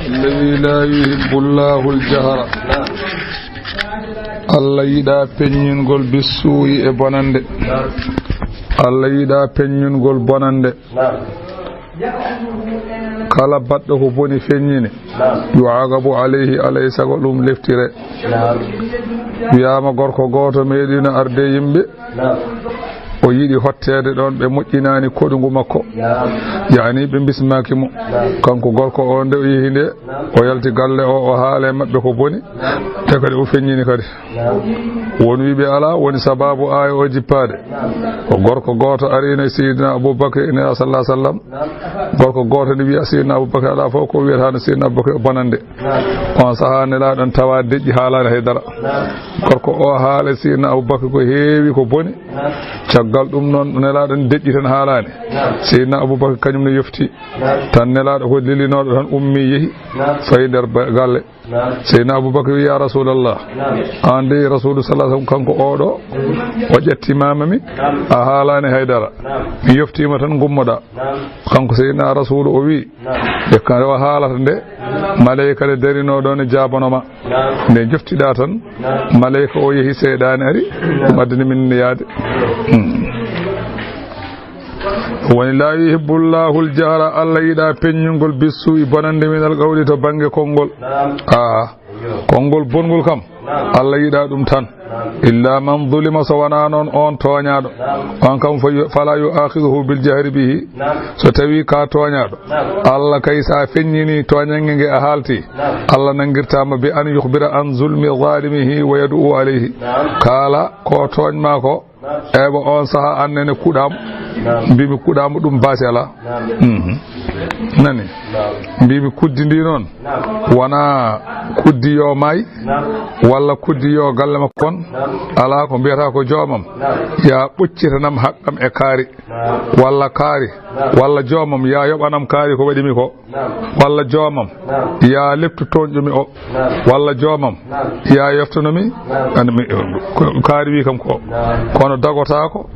الذي لا يحب الله الجهر الله يدا peññingol bissuyi e bonande Allah yida peññingol bonande kala baddo ko boni feññine yuagabu alayhi alayhi sago dum leftire wiyama gorko goto medina arde yimbe o yidi hottede don be mujjinani kodungu makko yani be bismaki mo kanko gorko o nde o yihinde o yalti galle o haale mabbe ko boni te kadi o feññini kadi woni wibe ala woni sababu ay o jippade o gorko goto arina sayyidina abubakar sallallahu alaihi wasallam gorko goto ni wiya sayyidina abubakar ala fo ko wiyata sayyidina abubakar bonande on sahane la don tawa deji halare haydara gorko o haale sayyidina abubakar ko heewi ko boni caggal dum non nelaado deji tan haalani sayyidina abubakar kanyum ne yofti tan nelaado ko lilinodo tan ummi yehi fay der galle sayyidina abubakar ya rasulullah ande rasul sallallahu alaihi wasallam kanko odo o jetti mamami a haalani haydara mi yoftima tan gummoda kanko sayyidina rasul o wi e kan o haalata de malaika de derino don jabanoma ne joftida tan malaika o yehi seedani ari dum adini min yaade woni la yuhibbullahu al-jahra Allah yida peññingol bissu'i bonande min al-qawli to bange kongol kongol bongol kam Allah yida dum tan illa man zulima sawana non on toñaado on kam fala yu'akhidhu bil jahri bihi so tawi ka toñaado Allah kaysa feññini toñange nge a halti Allah nangirtama bi an yukhbira an zulmi zalimihi wa yad'u alayhi kala ko toñma ko ebo on saha annene kudam bibi kudam dum basela nani bibi kuddindi non wana kuddi yo may walla kuddi yo galle makkon ala ko biata ko jomam ya buccitanam haqqam e kaari walla kaari walla jomam ya yobanam kaari ko wadimi ko walla jomam ya leptu tonjumi o walla jomam ya yoftonomi anmi kaari wi kam ko kono dagota ko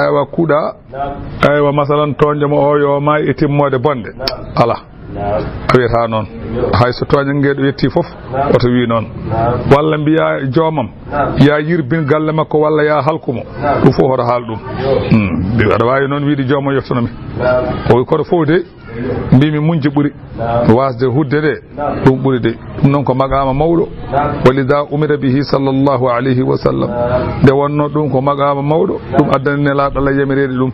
aywa kuda aywa masalan tonjomo o yo may e timmode bonde ala awiyata noon hayso toñangeeɗo yetti fof oto wi noon walla mbiya joomam ya yirbin galle makko walla ya halkumo ɗum fof oto haal ɗum aɗa wawi noon wiide joomam yeftonomi o koto fof de mbimi munji ɓuri wasde hudde de ɗum ɓuri de ɗum noon ko maqama mawɗo walida umira bihi sallallahu alayhi wa sallam nde wonno ɗum ko maqama mawɗo ɗum addani nelaɗo Allah yamirede ɗum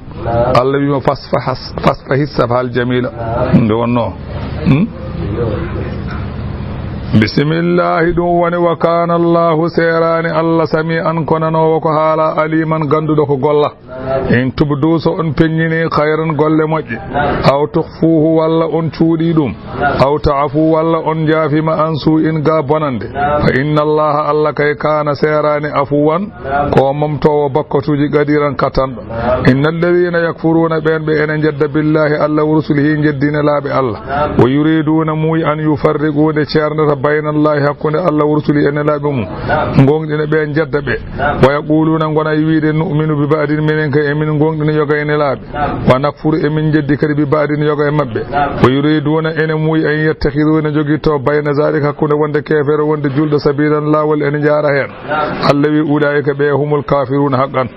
Allah wima fasfa hissaf hal jamila nde wonno bisimillahi ɗum woni wa kana allahu serani Allah sami an konanowo ko haala aliman ganduɗo ko golla in tubdu so on peññini khayran golle moƴƴe aw tukhfuhu walla on cuuɗi ɗum aw ta'fu walla on jaafima an su'in ga bonande fa inna allaha Allah kay kana serani afuwan ko momtowo bakkatuji gadiran katanɗo innal ladina yakfuruna ɓen ɓe ene jedda billahi Allah wa rusulihi jeddine laaɓe Allah wa yuriduna muy an yufarriqude ceernata baynallahi hakkunde Allah wa rusuli ene laaɓe mum gonɗine ɓe jedda ɓe wa yaquluna gona wiide nu'minu bi ba'din minen kay emin gonɗina yoga ene laaɓe wa nakfuru emin jeddi kadi bi ba'din yoga e mabɓe wa yuriduna ene muy an yattakhiduna jogito bayna zalika hakkunde wonde kefere wonde julɗo sabilan lawol ene jaara hen Allah wi ulaika ɓe humul kafiruna haqqan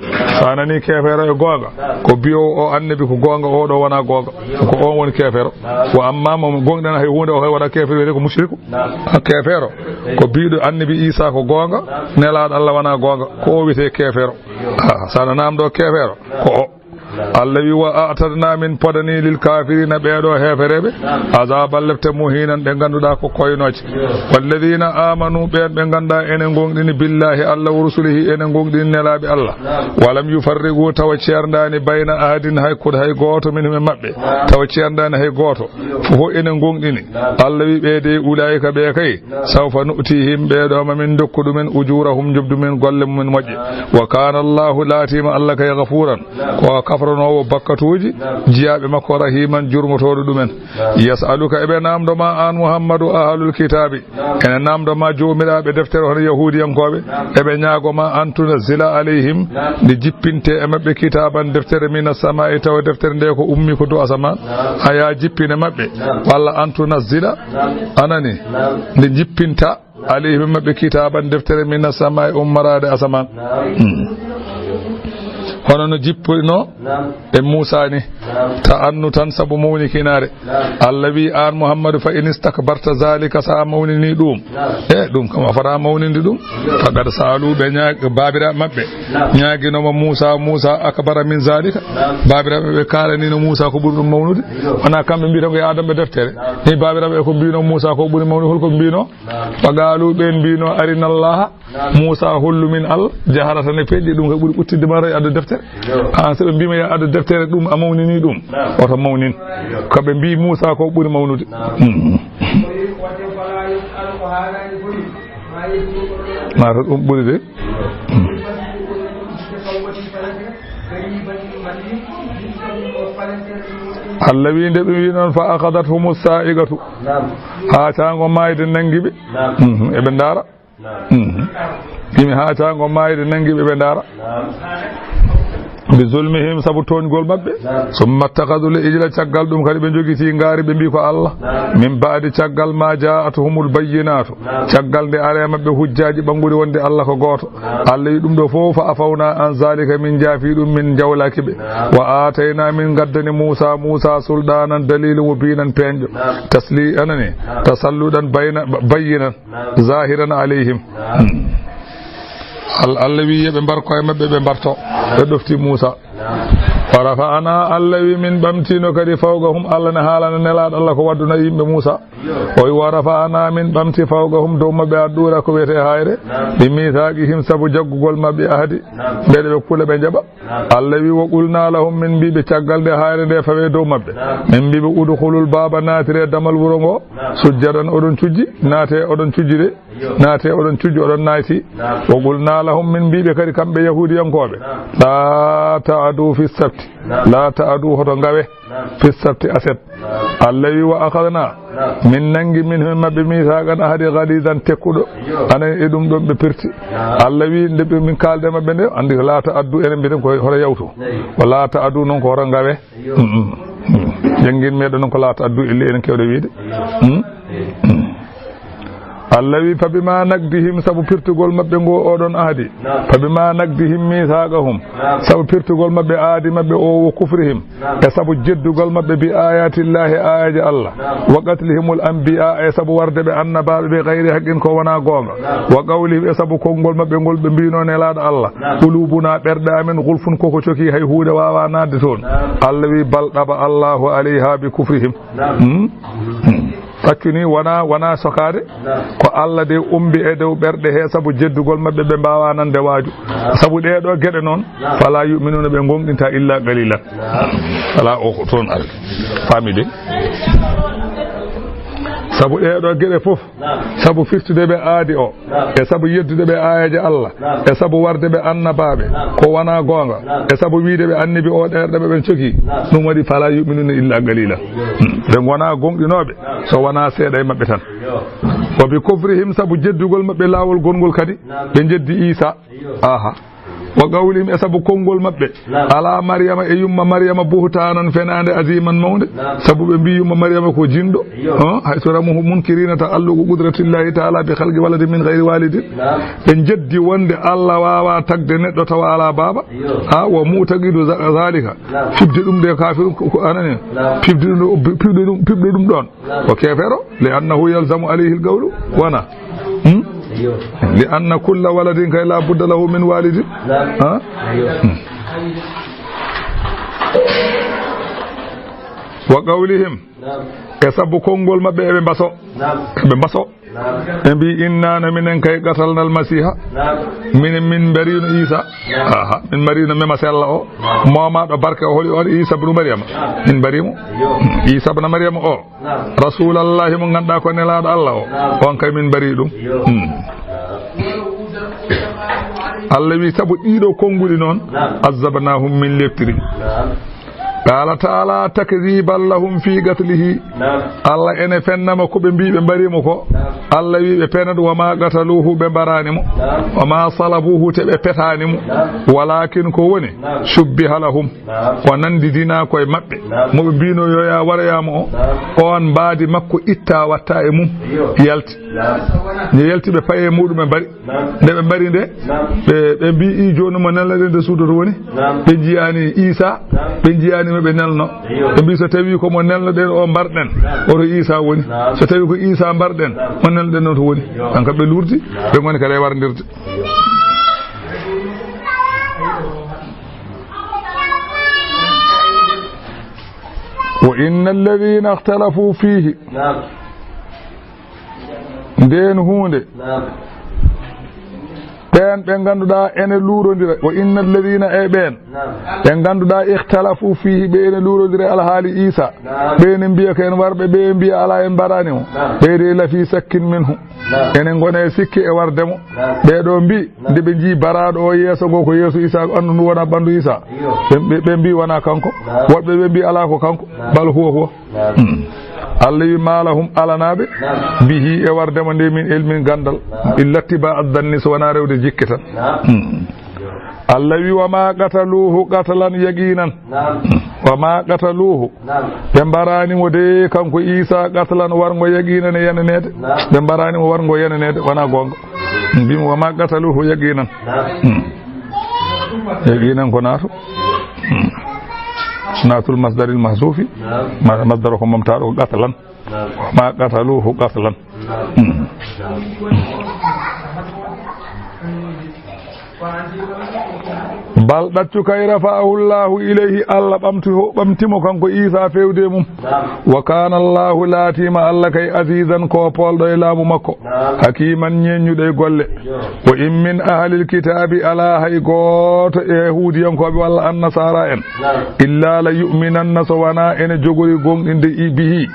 sa nani kefere e gonga ko biyo o annabi ko gonga oɗo wona gonga ko on woni kefero wa amma mo gonɗana hay hunde o hay waɗa kefere wiyete ko mushriku kefero ko biiɗo annabi Isa ko gonga nelaɗo Allah wana gonga ko o wiyete kefero sana namɗo kefero ko o Allah wi wa a'tadna min podani lil kafirina ɓeɗo hefereɓe azaban lefte muhinan ɓe ganduɗa ko koynoje walladina amanu ɓen ɓe ganda enen gonɗini billahi Allah wa rusulihi enen gonɗini nelaɓe Allah walam yufarrigu tawa ceerdani bayna ahadin hakkude hay goto min mabɓe tawa ceerdani hay goto fofo enen gonɗini Allah wi ɓeede ulaika ɓe kay sawfa nu'tihim ɓeɗo mamin dokku ɗumen ujurahum jobdumen golle mumen moƴƴe wa kana Allahu latima Allah kay ghafuran ko gafranowo bakkatuji jiyaɓe makko rahiman jurmotoɗo ɗumen yasaluka eɓe namdoma an Muhammadu ahlul kitabi ene namdoma jomiraɓe deftere hono yahudiyankoɓe eɓe ñagoma an tunazzila alayhim nde jippinte e mabɓe kitaban deftere mina samai tawa deftere nde ko ummi ko do asaman aya jippine mabɓe walla an tunazzila anani nde jippinta alayhim mabɓe kitaban deftere mina samai ummarade asaman hono no jippino e Musa ni ta annu tan sabu mawni kinare Allah wi an Muhammadu fa in istakbarta zalika sa mawnini ɗum ɗum kam a fata mawninde ɗum faqad saluɓe ñaagi babira mabɓe ñaguinoma Musa akbara min zalika babiraɓe ɓe kalanino Musa ko ɓuri ɗum mawnude wona kamɓe mbiyata ko adamɓe deftere ni babiraɓe ko mbino Musa ko ɓuri mawnude holko mbino fagaluɓe mbino arina Allah Musa hollu min Allah jaharata ne peƴƴi ɗum ko ɓuri ɓuttidde mara e addu deftere an so ɓe mbima ya addu deftere ɗum a mawnini ɗum oto mawnin koɓe mbi Musa ko ɓuri mawnude mata ɗum ɓuri de Allah wi nde ɓe wi noon fa akhadathum sa'igatu ha tango mayde nangiɓe eɓe ndara imi ha tango mayde nangiɓe ɓe ndara bi zulmihim sabu toñgol mabɓe summa takadul ijla caggal ɗum kadi ɓe jogiti ngaari ɓe mbi ko Allah min baadi caggal ma ja'atuhumul bayyinatu caggal nde are mabɓe hujjaji ɓanguɗi wonde Allah ko goto Allah yi ɗum ɗo fof fa afawna an zalika min jaafi ɗum min jawlaki ɓe wa atayna min gaddani Musa sulɗanan dalilu mubinan peñƴo tasli anani tasalluɗan bayyinan zahiran alayhim Allah wi yeɓe mbarko e mabɓe ɓe mbarto ɓe ɗofti Musa wa rafa'ana Allah wi min ɓamtino kadi fawgahum Allah ne haalana nelaɗo Allah ko wadduna yimɓe Musa o wi wa rafa'ana min ɓamti fawgahum dow mabɓe addura ko wiyete hayre bi mithaqihim sabu jaggugol mabɓe ahdi mbeɗe ɓe kula ɓe jaɓa Allah wi wa qulna lahum min mbiɓe caggal nde hayre nde fawe dow mabɓe min mbiɓe udkhulul baba natire damal wuro ngo sujjadan oɗon cujji naate oɗon cujji de naate oɗon cujji oɗon nayti wa qulna lahum min mbiɓe kadi kamɓe yahudiyankoɓe la ta'adu fi sabti la ta'adu hoto ngawe fi sabti aset Allah wi wa akhadna min nangi min mabɓe mithaqan ahadi ghalidan tekkuɗo anan e ɗum ɗon ɓe pirti Allah wi nde min kalde mabɓe nde andi ko la ta'addu enen mbiɗen ko hoto yawtu wa la ta'adu noon ko hoto ngawe jangguin meɗen noon ko la ta'addu ille enen kewɗe wiide Allah wi fa bima nagdihim sabu pirtugol mabɓe ngo oɗon ahdi fa bima nagdihim mithaqahum sabu pirtugol mabɓe aadi mabɓe o wo kufrihim e sabu jeddugol mabɓe bi ayatillahi ayaji Allah wa qatlihimul anbiya e sabu warde ɓe annabaɓe ɓe gayri haqqin ko wona gonga wa qawlihim e sabu konngol mabɓe ngol ɓe mbino nelaɗo Allah qulubuna ɓerɗe amen gulfun koko coki hay huude wawa nadde toon Allah wi bal ɗaɓa Allahu alayha bi kufrihim fakkini wona sokade ko Allah de umbi e dow ɓerɗe he sabu jeddugol mabɓe ɓe mbawa nande waaju sabu ɗeɗo gueɗe noon fala yuminuna ɓe gonɗinta illa qalilan ala o ko toon arde famide sabu ɗeɗo gueɗe fof sabu firtude ɓe aadi o e sabu yeddude ɓe ayaji Allah e sabu warde ɓe annabaɓe ko wona gonga e sabu wiide ɓe annibi o ɗerɗeɓe ɓen coki ɗum waɗi fala yuminuna illa qalila ɓe gona gonɗinoɓe so wona seeɗa e mabɓe tan wa bi kufrihim sabu jeddugol mabɓe lawol gongol kadi ɓe jeddi Isa aha wa qawlihim e sabu konngol mabɓe ala Maryama e yumma Maryama buhtanan fenande aziman mawde sabu ɓe mbi yumma Maryama ko jinɗo hay so ramuhu munkirina ta'alluqu qudratillahi ta'ala bi khalqi waladin min ghayri walidin ɓe jeddi wonde Allah wawa tagde neɗɗo tawa ala baba wa mu'taqidu zalika fibde ɗum de kafir ko anani fibde ɗum ɗon ko kefero li annahu yalzamu alayhi al-qawlu wana li anna kulla waladin kay la budda lahu min walidin wa qawlihim e sabu konngol mabɓe eɓe mbaso ɓe mbi innana minen kay qatalnal masiha minen min mbarino Isa min mbarino mema sella o momaɗo barke o holi on Isa ibn Maryama min mbarimo Isa ibn Maryama o rasulallahi mo ganduɗa ko nelaɗo Allah o on kay min mbari ɗum Allah wi sabu ɗiɗo konnguli noon azabnahum min leftiri qala taala takdiban lahum fi gatlihi Allah ene fennama ko ɓe mbi ɓe mbarimo ko Allah wi ɓe penat wama gataluhu ɓe mbaranimo wama salabuhu te ɓe petanimo walakin ko woni shubbiha lahum o nandidina koye maɓɓe moɓe mbino yoya waroyama o on mbaadi makko itta watta e mum yalti ne yalti ɓe paye muɗum ɓe mbari nde ɓe mbari nde ɓe mbi I joni mo nelnaɗen nde suudo to woni ɓe jiyani Isa ɓe jiyani ɓe nelno ɓe mbi so tawi komo nelnoɗen o mbarɗen oto Isa woni so tawi ko Isa mbarɗen mo nelnoɗen o to woni tan kam ɓe lurdi ɓe goni kadi e wardirde wa inna alladhina ikhtalafu fihi nden hunde ɓen ɓe ngannduɗaa ene luurondira wa inna alladina e ɓeen ɓe ngannduɗaa ihtalafu fihi ɓe ene luurondira alhaali Isa ɓeene mbiya ko en warɓe ɓe mbiya alaa en mbarani mo ɓeyde lafi sakkin minhu enen ngona e sikki e wardemo ɓeeɗo mbi nde ɓe njii baraaɗo o yeeso ngo ko yeeso Isa anndu ndu wona ɓanndu Isa ɓe mbi wona kanko woɓɓe ɓe mbi alaa ko kanko bal huwa Allah wi malahum alanaɓe bihi e wardemo nde min ilmin gandal illattiba addanni so wona rewde jikke tan Allah wi wama qataluhu qatalan yaqinan wama qataluhu ɓe mbaranimo de kanko Isa qatalan wargo yaqinan e yenanede ɓe mbaranimo wargo yenanede wona gonga mbimo wama qataluhu yaqinan yaqinan ko naato natul masdaril mahzufi masdar ko mamtaɗo qatalan ma qataluhu qatalan bal ɗaccu kay rafa'ahu llahu ilayhi Allah ɓamtimo kanko Isa fewde mum wa kana Allahu laatima Allah kay azizan ko polɗo e laamu makko hakiman ñeññuɗo e golle wa in min ahlil kitabi ala hay goto e yahudiyankoɓe walla annasara en illa la yu'minanna so wona ene jogori gonɗinde bihi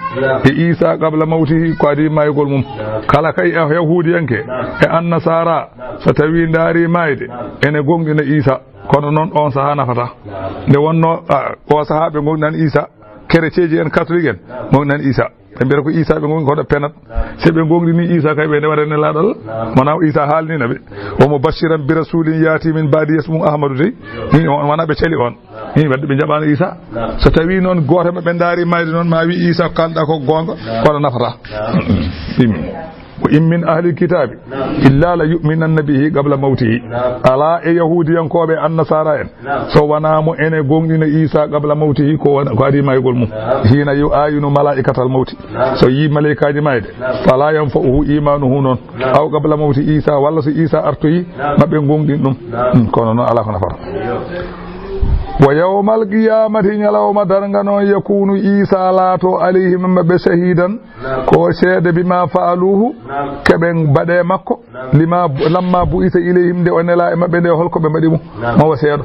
e Isa qabla mawtihi ko adi maygol mum kala kay e yahudiyanke e annasara so tawi ndaari mayde ene gonɗina Isa kono noon on saha nafata nde wonno o saha ɓe gonɗinan Isa kerecieji en catholique en gonɗinan Isa ɓe mbiyata ko Isa ɓe gonɗi koɗo penat si ɓe gonɗini Isa kay ɓe ndewata nelaɗo Allah wona Isa haalnina ɓe omo bashiran bi rasulin yaati min baadi yasmum Ahmadou dey ni wona ɓe cali on ni wadde ɓe jaɓano Isa so tawi noon goto maɓe daari mayde noon ma wi Isa kalɗa ko gonga kono nafata wa in min ahli kitabi illa la yu'minanna bihi qabla mawtihi ala e yahudiyankoɓe annasara en so wonamo ene gonɗina Isa qabla mawtihi ko adi maygol mum hina yu ayinu malaikatal mawti so yi malaikaji mayde fala yanfa'uhu imanuhu noon aw qabla mawti Isa walla so Isa artoyi maɓe gonɗin ɗum kono noon ala ko nafata wa yawmal qiyamati ñalawma darga noon yakunu Isa laato alayhim maɓe shahidan ko seede bima faaluhu keɓe mbaɗe makko lamma bu'ita ilayhim nde o nela e maɓɓe nde holko ɓe mbaɗimo mawo seeɗo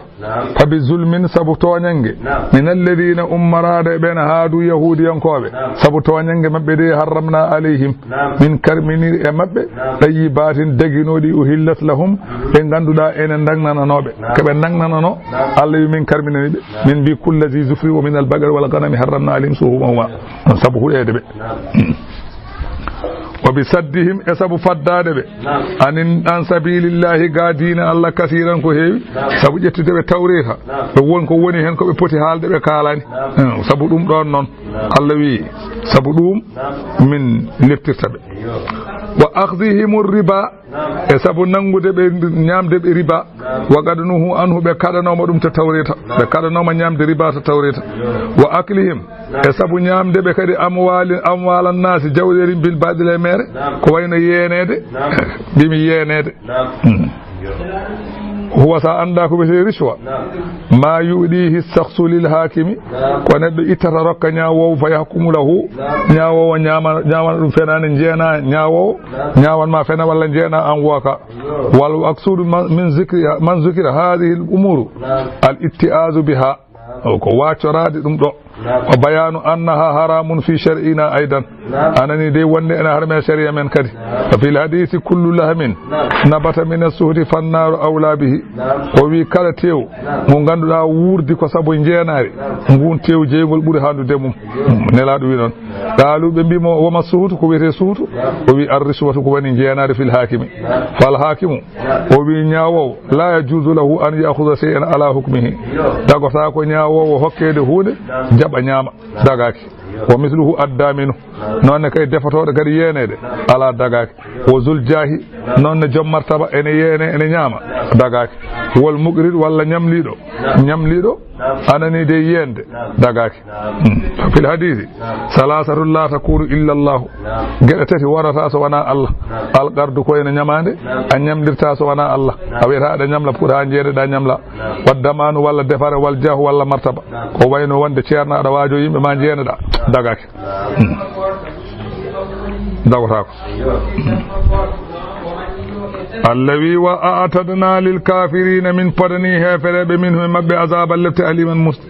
tabi zulmin sabu toñange min alladina ummarade ɓen haadu yahudiyankoɓe sabu toñange maɓɓe de harramna alayhim min karminir e maɓɓe ɗayibatin daginoɗi uhillat lahum ɓe ganduɗa ene dagnananoɓe keɓe dagnanano Allah wi min karminani ɓe min mbi kullati zufri wa min albagari wal ganami harramna alayhim suhumahuma sabu huɗede ɓe wa bi saddihim e sabu faddade ɓe an sabilillahi ga diina Allah kasiran ko heewi sabu ƴettude ɓe tawreta ɓe won ko woni hen koɓe poti haalde ɓe kaalani sabu ɗum ɗon noon Allah wi sabu ɗum min leftirta ɓe wa akhdihim riba e sabu nangude ɓe ñamde ɓe riba wa gadnuhu anhu ɓe kaɗanoma ɗum to tawreta ɓe kaɗanoma ñamde riba to tawreta wa aklihim e sabu ñamde ɓe kadi amwalan nasi jawɗeri bil baɗile mere ko wayno yenede mbimi yenede huwa sa anda ko wiyete richwa ma yuɗihi sahsu lil hakimi ko neɗɗo ittata rokka ñawowo fa yahkumu lahu ñawowo ñamana ɗum fenani jeena ñawowo ñawanma fena walla jeena an woka wal aksudu man zukira hadihi l umuru al ittiazu biha ko waccorade ɗum ɗo وبيان أنها حرام في شرعنا أيضا أنني دي وني أنا حرم شريعة من كدي وفي الحديث كل لهم نبت من السهد فالنار أولى به وفي كلا تيو من غندو وردي كسابو نجيناري نغون تيو جيغول بوري هاندو ديموم نلادو وي نون قالوا بمبي وما السهد كو ويتي سهد وفي الرشوة كو وني نجيناري في الحاكم فالحاكم وفي نياوو لا يجوز له أن يأخذ شيئا على حكمه داغو ساكو نياوو hokkede huunde jaba nyama dagaki wa misluhu adda minhu non kay defatode gadi yenede ala dagaki wa zul jahi non jom martaba ene yene ene nyama dagaki wal muqrid walla nyamlido anani de yende dagaki fil hadisi salasatu la takunu illa Allah gede tati warata so wana Allah al gardu ko ene nyamande an nyamdirta so wana Allah aweta da nyamla pour ha jede da nyamla waddamanu walla defare wal jahu walla martaba ko wayno wonde ceerna da waajo yimbe ma jeena da dagaki dawata ko الذي وأعتدنا للكافرين من فدنه فرب منه مب عذاب التي أليما مست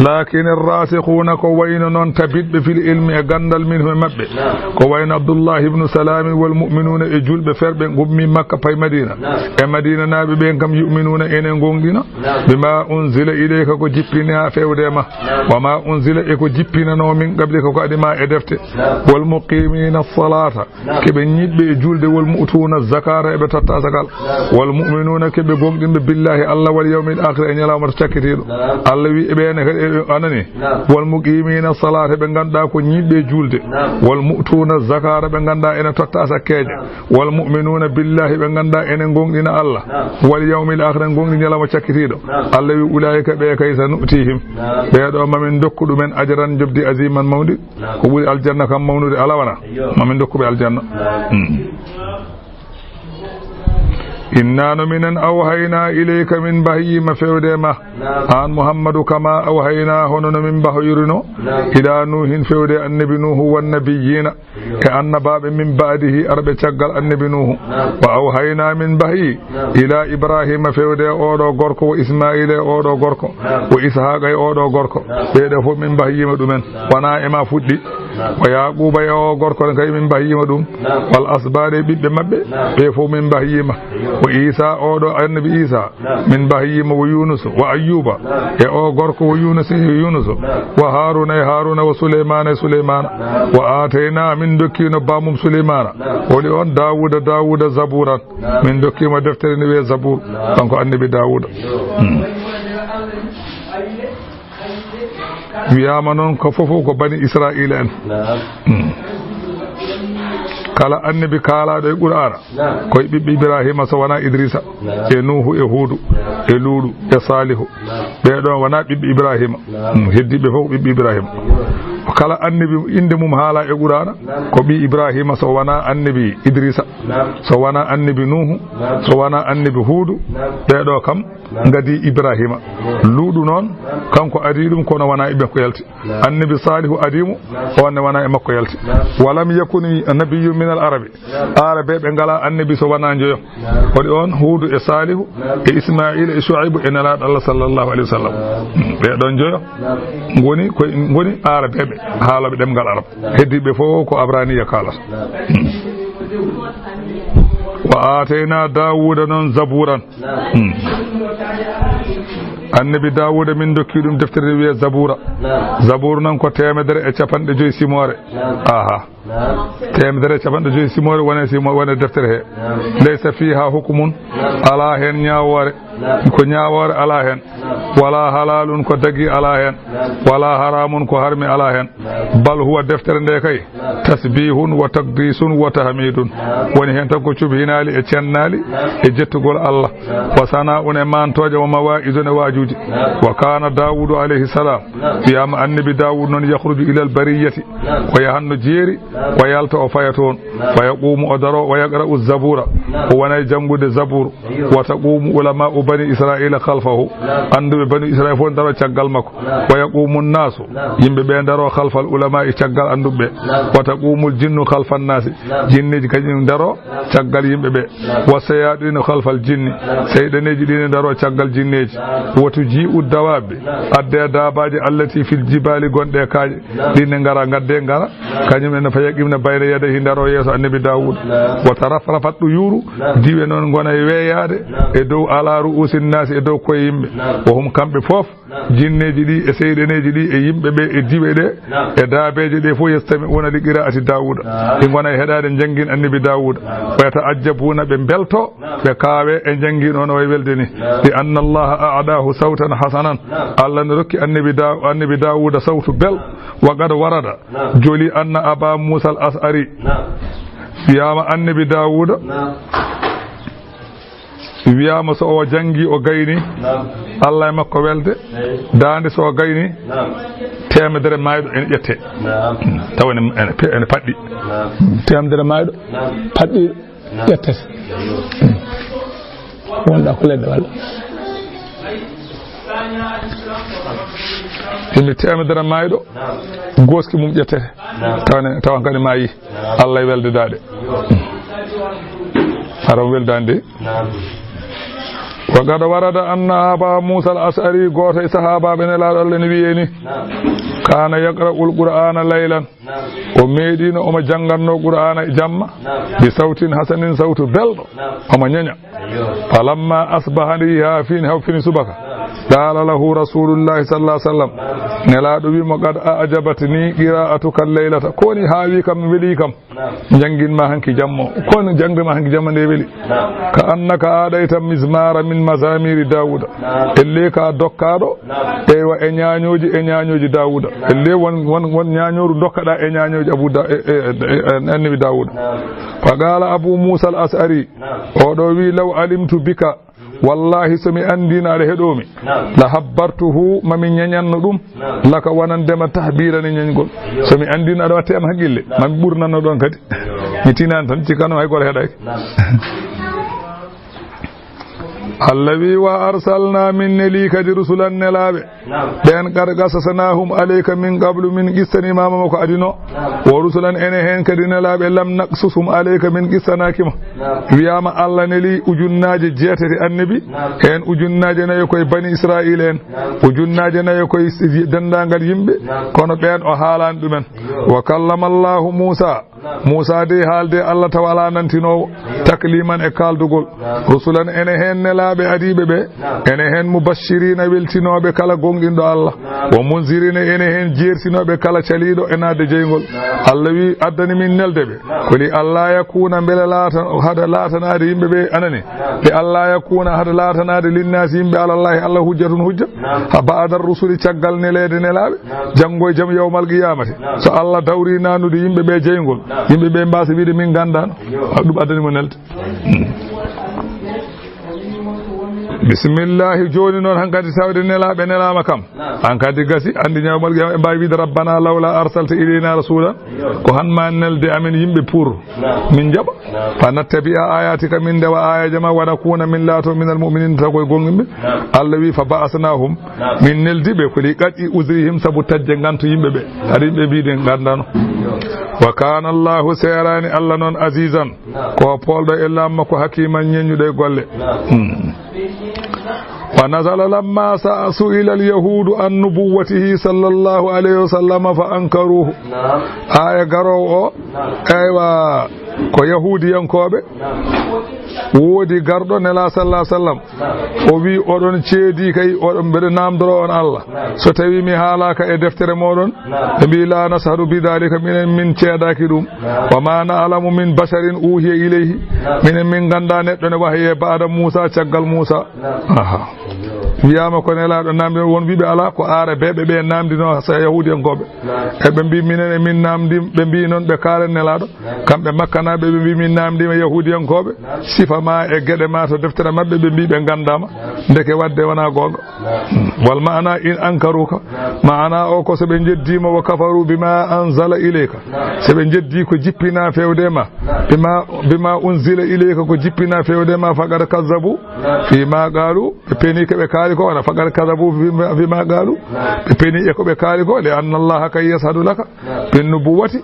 لكن الراسخون كوين ننتبد في العلم أغندل منه مب كوين عبد الله بن سلام والمؤمنون إجول بفرب قم مكة في مدينة مدينة نابي بينكم يؤمنون إن غونغينا بما أنزل إليك كو جبنا فيودما وما أنزل إكو جبنا من قبلك كو أدما إدفت والمقيمين الصلاة كبنيد بإجول والمؤتون الزكاة بتتا زكال والمؤمنون كبي غومدين بالله الله واليوم الاخر ان يلا مرتكتيدو الله وي بين انني والمقيمين الصلاه بغاندا كو نيبه جولده والمؤتون الزكاه بغاندا ان تتا زكاجه والمؤمنون بالله بغاندا ان غومدين الله واليوم الاخر غومدين يلا مرتكتيدو الله وي اولئك به كيسا نؤتيهم بيدو مامن دوكدو من اجران جبدي عظيما مودي ko buri aljanna kam mawnude alawana mamin dokku be aljanna إنا من أوحينا إليك من بهي مفودما عن محمد كما أوحينا هنن من بهيرنو إلى نوح فود النبي نوح والنبيين كأن باب من بعده أرب تشغل النبي نوح وأوحينا من بهي إلى إبراهيم فود أودو غوركو وإسماعيل أودو غوركو وإسحاق أودو غوركو بيدفو من بهي مدومن وانا إما فودي ويعقوب يو غوركو كاي من بهي مدوم والأسباط بيد مبه بيفو من بهي وإيسى أودو النبي إيسى من بهيم ويونس وأيوب أو غرق ويونس وهارون وسليمان وآتينا من دكين بامم سليمان وليون داود زبورا من دكين دفتر النبي زبور فانكو النبي داود ويامنون كفوفو بني إسرائيل kala annabi kaalaɗo e qur'ana koye ɓiɓɓe ibrahima so wona idrissa e nuhu e huudu e luuɗu e salihu ɓeɗon wona ɓiɓɓe ibrahima heddiɓe fof ɓiɓɓe ibrahima kala annabi inde mum haala e qur'ana ko ɓi ibrahima so wona annabi idrissa so wona annabi nuhu so wona annabi huudu ɓeɗo kam gadi ibrahima luuɗu noon kanko adi ɗum kono wona e makko yalti annabi salihu adimu onne wona e makko yalti walam yakuni nabiyyu min al arabi ɓe ngala annabi so wona joyo koɗi on huudu e salihu e ismaila e shuaibu e nelaɗo allah sallllahu alayhi wa sallam ɓeɗon joyo goni arabeɓe haaloɓe ɗemgal arab heddiɓe fof ko abraniya kalata wa atayna dawuda noon zaburan annabi dawuda min dokki ɗum deftere wiye zabour noon ko 150 simore aha 150 simore wone deftere he laysa fiha hukmun ala hen ñawore ko ñawore ala hen wala halalun ko dagi ala hen wala haramun ko harmi ala hen bal huwa deftere nde kay tasbihun wa taqdisun wa tahmidun woni hen tan ko cubhinali e cennali e jettugol Allah wa sana'un e mantoje wa mawa'izun e wajuji wa kana dawudu alayhi salam biyama annabi dawud non yakhruju ila al bariyati ko yahanno jeeri wa yalta o fayaton fa yaqumu o daro wa yaqra'u zabura o wona jangude zabur wa taqumu ulama bani israila khalfahu anduɓe bani israil fof daro caggal makko wa yaqumu nnasu yimɓe ɓe daro khalfal ulama e caggal anduɓe wa taqumul jinnu khalfan nasi jinniji kañum daro caggal yimɓe ɓe wa sayaɗino khalfal jinni seyɗaneji ɗine daro caggal jinneji wotu ji'u dawaɓe adde dabaji allati fil jibali gonɗe kaaƴe ɗinne ngara gadde ngara kañum ene fayaqimne bayna yadayhi daro yeeso annabi Dawud wa tarafrafat ɗo yuuru diwe noon gona e weeyade e dow ala ru'usin nasi e dow koye yimɓe wo hum kamɓe fof jinneji ɗi e seyɗeneji ɗi e yimɓe ɓe e diwe ɗe e daabeje ɗe fof yestami una li qira'ati Dawuda ɗi gona e heɗade janggin annabi Dawuda wa yata'ajjabuna ɓe belto ɓe kaawe e janggin on way welde ni li anna allaha a'dahu sawtan hasanan allah ne rokki annabi Dawuda sawtu bel wa qad warada joli anna aba Musa al-As'ari wiyama annabi Dawuda wiyama so o jangi o gayni Allah e makko welde dande so o gayni temedere mayɗo ene ƴette taw ene paɗɗi temedere mayɗo paɗɗiɗo ƴettete wonɗa ko leɗɗe walla yimɓe temedere mayɗo goski mum ƴettete tawa kadi mayi Allah e welde dade aram weldande wa qad warada anna aba Musa al-As'ari goto e sahabaɓe nelaɗo Allah ne wiyeni kana yaqra'ul qur'ana laylan o meeɗino omo jangganno qur'ana e jamma bi sawtin hasanin sawtu belɗo omo ñeña falamma asbahani ha fini subaka qala lahu rasulullahi sallallahu alaihi wasallam nelaɗo wimo qad a'jabatni qira'atuka laylata koni haawi kam weeli kam janginma hanki jammo koni jangdema hanki jamma nde weeli ka annaka aɗayta mizmara min mazamiri Dawuda elle ka dokkaɗo ewa e ñañoji Dawuda elle won ñañoru dokkaɗa e ñañoji annabi Dawuda fa qala abu Musa al-As'ari oɗo wi law alimtu bika wallahi somi andina aɗa heɗomi la habbartuhu mami ñañanno ɗum laka wonandema tahbirani ñañgol somi andina aɗa watte am haqqille mami ɓurnanno ɗon kadi mi tinani tan cikkano hay goto heɗaki Allah wi wa arsalna min neli kadi rusulan nelaɓe ɓen qad qasasnahum alayka min qablu min qissani mama ko adino wo rusulan ene hen kadi nelaɓe lam naqsusum alayka min qissanakima wiyama Allah neli ujunnaje jeetati annabi hen ujunnaje nayi koye bani israila en ujunnaje nayi koye dendagal yimɓe kono ɓen o haalani ɗumen wa kallama Allahu Musa de haalde Allah taw ala nantinowo takliman e kaldugol rusulan ene hen nelaɓe adiɓe ɓe ene hen mubashirina weltinoɓe kala gonɗinɗo Allah wo munzirina ene hen jertinoɓe kala caliɗo e nadde jeygol Allah wi addani min nelde ɓe koli Allah yakuna beele hada latanade yimɓeɓe anani li Allah yakuna hada latanade linnasi yimɓe alallahi Allah hujjatun hujja ha ba'da rusuli caggal nelede nelaɓe janggo e jaam yawmal qiyamati so Allah dawri nanude yimɓeɓe jeygol yimɓeɓe mbasa wiide min gandano ɗum addani mo nelde bisimillahi joni noon hankadi tawde nelaɓe nelama kam hankadi gasi andi ñawmal qiyama e mbawi wiide rabbana lawla arsalta ilayna rasulan ko hanma nelde amen yimɓe pour min jaɓa fa nattabi'a ayatika min ndewa ayaji ma wa nakuna min laato minal mu'minin taw koye gonɗinɓe Allah wi fa ba'asnahum min neldiɓe koli qat'i udrihim saabu tajje gantu yimɓeɓe haɗa yimɓe mbiɗe gandano wa kana Allahu serani Allah noon azizan ko polɗo e lamma ko hakiman ñeññuɗo e golle wa nazala lamma su'ila al-yahudu an nubuwwatihi sallallahu alayhi wa sallam fa ankaruhu aya garowo o aywa ko yahudiyankoɓe woodi garɗo nela sallallahu sallam o wi oɗon ceedi kay oɗon mbeɗa namdoro on Allah so tawi mi haalaka e deftere moɗon ɓe mbi la nasharu bidalika minen min ceedaki ɗum wa ma na'lamu min basharin uhiya ilayhi minen min ganda neɗɗo ne wahaye ba'da Musa caggal Musa wiyama ko nelaɗo namdi won wiɓe ala ko aara beɓe ɓe namdino sa yahudi en goɓe eɓe mbi minen min namdi ɓe mbi noon ɓe kaalen nelaɗo kamɓe makkanaɓe ɓe mbi min namdima yahudi en goɓe sifa ma e gueɗe ma to deftere mabɓe ɓe mbi ɓe gandama ndeke wadde wona gonga wal maana in ankaruka maana o ko soɓe jeddima wa kafaru bima anzala ilayka soɓe jeddi ko jippina fewdema bima unzila ilayka ko jippina fewdema faqad kazzabu fima qalu ɓe peni koɓe kaali ko wona faqad kazzabu fima qalu ɓe peni e koɓe kaali ko li anna allaha kay yashhadu laka bin nubuwati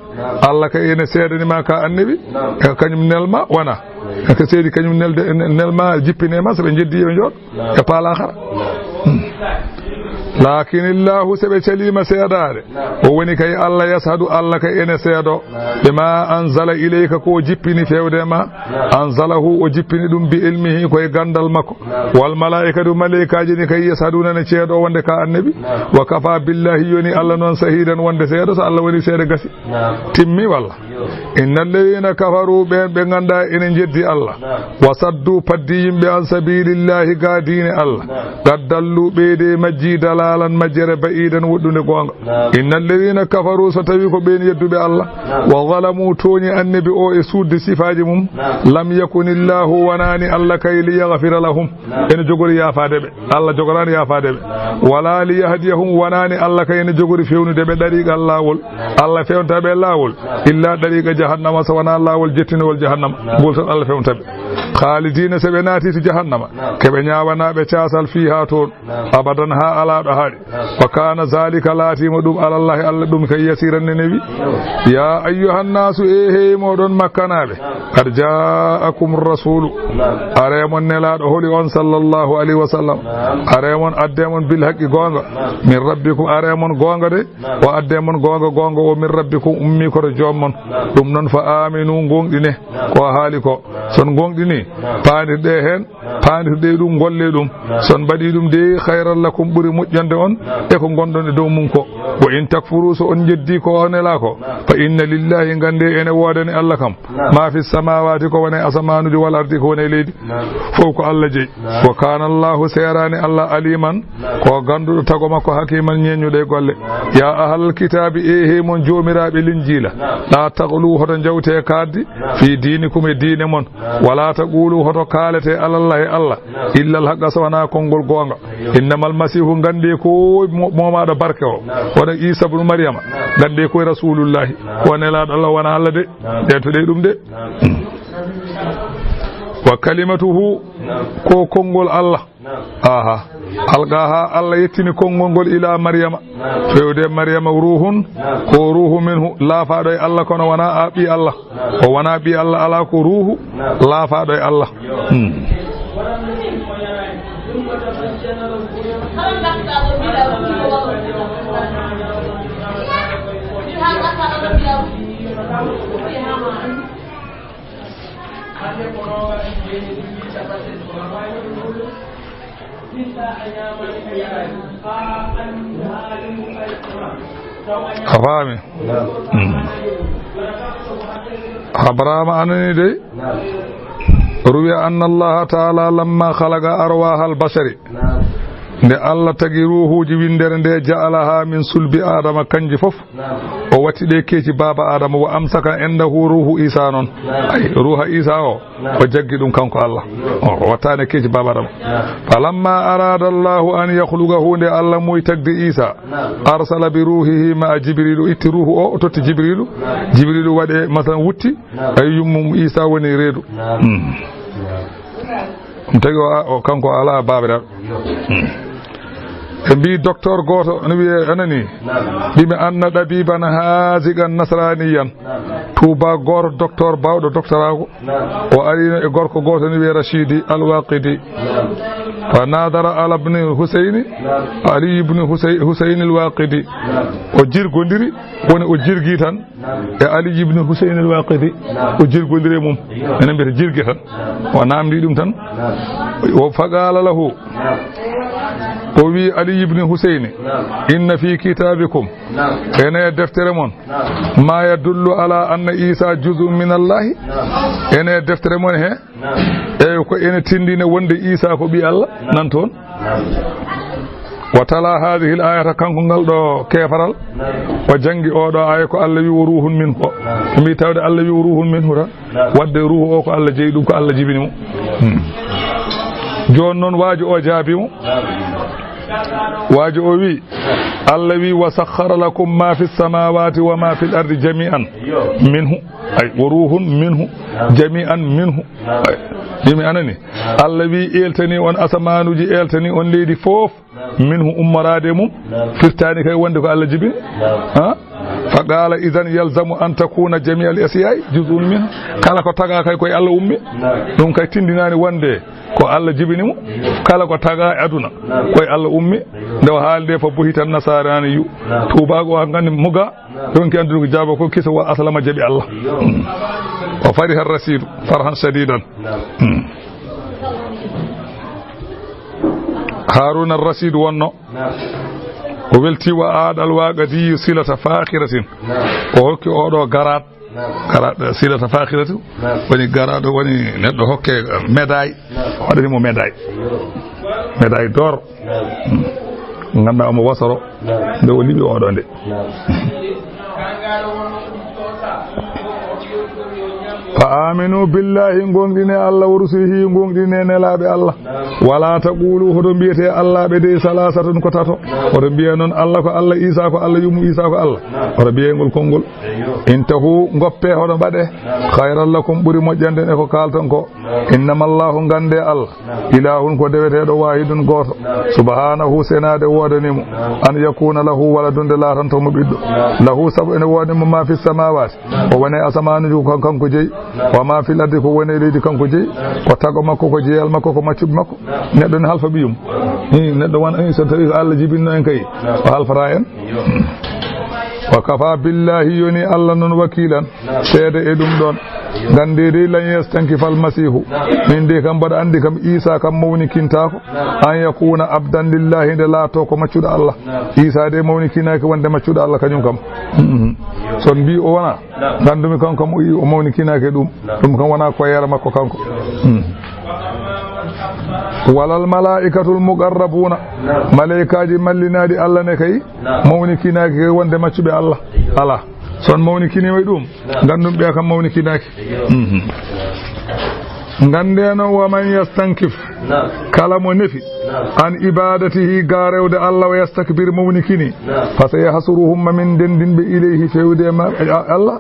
allah kay ene seedanima ka annabi e kañum nelma wona ko seedi kañum nelma jippinema soɓe jeddi e jooɗ e paala hara lakinillahu seɓe calima seedade o woni kay allah yashadu allah kay ene seedo ɓema anzala ilayka ko jippini fewdema anzalahu o jippini ɗum bi ilmihi koye gandal makko wal malaikatu malaikaji ni kay yashaduna ne ceeɗo wonde ka annabi wa kafa billahi yoni allah noon sahidan wonde seeɗo so allah woni seede gasi timmi walla inna alladhina kafaru ɓe ganda ene jeddi allah wa saddu paddi yimɓe an sabilillahi ga diine allah gaddallu ɓeyde majji dalalan majjere ba'idan woɗɗude gonga inna alladhina kafaru so tawi ko ɓen yedduɓe allah wa zalamu toñi annabi o e sudde sifaji mum lam yakunillahu wanani allah kay li yaghfira lahum ene jogori yafade ɓe allah jogorani yafade ɓe wala li yahdiyahum wanani allah kay ene jogori fewnude ɓe ɗariqal lawol allah fewntaɓe lawol illa ɗariqa jahannama so wona lawol jettinowol jahannama ngol tan allah fewntaɓe khalidina seɓe naati to jahannama keɓe ñawanaɓe casal fiha toon abadan ha alaɗo haaɗi wa kana zalika laatima ɗum alallahi allah ɗum kay yasiranne newi ya ayyuhannasu he moɗon makkanaɓe qad ja'akum rasulu aremon nelaɗo holi on sallallahu alayhi wa sallam aremon addemon bil haqqi gonga min rabbikum aremon gonga de o addemon gonga o min rabbikum ummi koto jommon ɗum noon fa aminu gonɗine ko haali ko son gonɗini pandirɗe hen pandirɗe ɗum golle ɗum son mbaɗi ɗum de khayran lakum ɓuuri moƴƴande on e ko gonɗon e dow mum ko wo in takfuru so on jeddi ko onela ko fa inna lillahi gande ene wodani allah kam ma fi samawati ko wone asamanuji wal ardi ko wone leydi fof ko allah jeeyi wa kana allahu serani allah aliman ko ganduɗo tago makko hakiman ñeñuɗe golle ya ahlal kitabi he mon jomiraɓe linjila la taglu hoto jawte kaddi fi dinikum e diine mon wala taqulu hoto kalete alallahi allah illa al haqqa so wona konngol gonga innamal masihu gande ko momaɗo barke o wona isa ibn maryama gande koye rasulullahi wonelaɗo allah wona allah de ƴettoɗe ɗum de wa kalimatuhu ko konngol allah aha alqaha allah yettini konngol ngol ila maryama fewde maryama ruhun ko ruhu minhu laafaɗo e allah kono wona ɓi allah o wona ɓi allah ala ko ruhu laafaɗo e allah afami habrama anani de ruwiya anna allaha taala lamma khalaqa arwaha albashari nde allah tagi ruhuji windere nde ja'alaha min sulbi adama kanji fof o watti ɗe keeci baba adama wo amsaka endahu ruhu isa noon ay ruha isa o jaggi ɗum kanko allah o wattane keeci baba adama falamma arada allahu an yahlugahu nde allah moy tagde isa arsala bi ruhihi ma jibrilu itti ruhu o totti jibrilu waɗe masalan wutti ay yummum isa woni reedu tagi o kanko ala babiraɗo ɓe mbi docteur goto no wiye anani mbimi anna ɗabiban haasigan nasraniyan tuba goto docteur bawɗo doctorago o arino e gorko goto no wiye rachidi alwaqidi fa nadara ala bni huseyni ali ibne huseyni alwaqidi o jirgodiri woni o jirgui tan e ali ibne huseyni alwaqidi o jirgodiri e mum enen mbiyata jirgui tan o namdi ɗum tan o faqala lahu o wi ali ibne huseyni inna fi kitabikum ene deftere mon ma yadullu ala anna isa juz'un min allahi ene deftere mon he e ko ene tindine wonde Isa ko bi Allah nan toon wa tala hadhihi al-ayata kanko ngal do kefaral o jangi odo aya ko Allah wi ruhun min ko mi tawde Allah wi ruhun min hura wadde ruhu o ko Allah jeyi dum ko Allah jibini mo jon non waaji o jaabi mo waaji o wi Allah wi wa sakhkhara lakum ma fi as-samawati wa ma fi al-ardi jami'an minhu ay wa ruhun minhu jami'an minhu yimi anani Allah wi eltani on asamanuji eltani on leydi fof minhu ummarade mum firtani kay wonde ko Allah jibini ha faqala idan yalzamu an takuna jami'al asiyai juz'un min kala ko taga kay koy Allah ummi dum kay tindinani wonde ko Allah jibini mo kala ko taga aduna koy Allah ummi nde haalde fa buhitan nasarani yu tubago ngani muga don ki andu ko jaba ko kisa wa aslama jabi Allah wa fariha ar-rasid farhan shadidan Harun ar-Rasid wonno o welti wa aadal waqadi silata fakhiratin o hokki odo garat silata fakhiratin woni garado woni neddo hokke médaille wadani mo médaille d'or nganda omo wasoro nde o libi odo nde fa aminu billahi ngongdine Allah wa rusulihi ngongdine nelabe Allah wala taqulu hodo biyete Allah be de salasatun ko tato hodo biye non Allah ko Allah Isa ko Allah yumu Isa ko Allah hodo biye ngol kongol intahu ngoppe hodo bade khairal lakum buri mojjande e ko kalton ko innamallahu ngande Allah ilahun ko dewetedo wahidun goto subhanahu senade wodanimo an yakuna lahu waladun de latanto mo biddo lahu sabu ene wodimo ma fi samawati o woni asamanu ko kanko jeyi wa ma fil ardi ko woni leydi kanko jeyi ko tago makko ko jeyal makko ko maccub makko neddo ne halfa biyum ni neddo wan so tawi Allah jibinno en kay o halfara en wa kafa billahi yoni Allah non wakilan seede e dum don gandede lan yastankifal masihu min de kam bada andi kam Isa kam mawni kintako an yakuna abdan lillahi de la to ko maccuda Allah Isa de mawni kinaki wonde maccuda Allah kanyum kam son bi o wana gandumi kanko o mawni kinaki dum kam wana ko yara makko kanko walal malaikatul muqarrabuna malaikaji mallinadi Allah ne kay mawni kinaki wonde maccube Allah ala son mawni kini way dum gandum be kam mawni kinaki ngandeno wa man yastankif kala mo nefi an ibadatihi garewde Allah wa yastakbir mawni kini fa sayahsuruhum min dendinbe ilayhi fewde ma Allah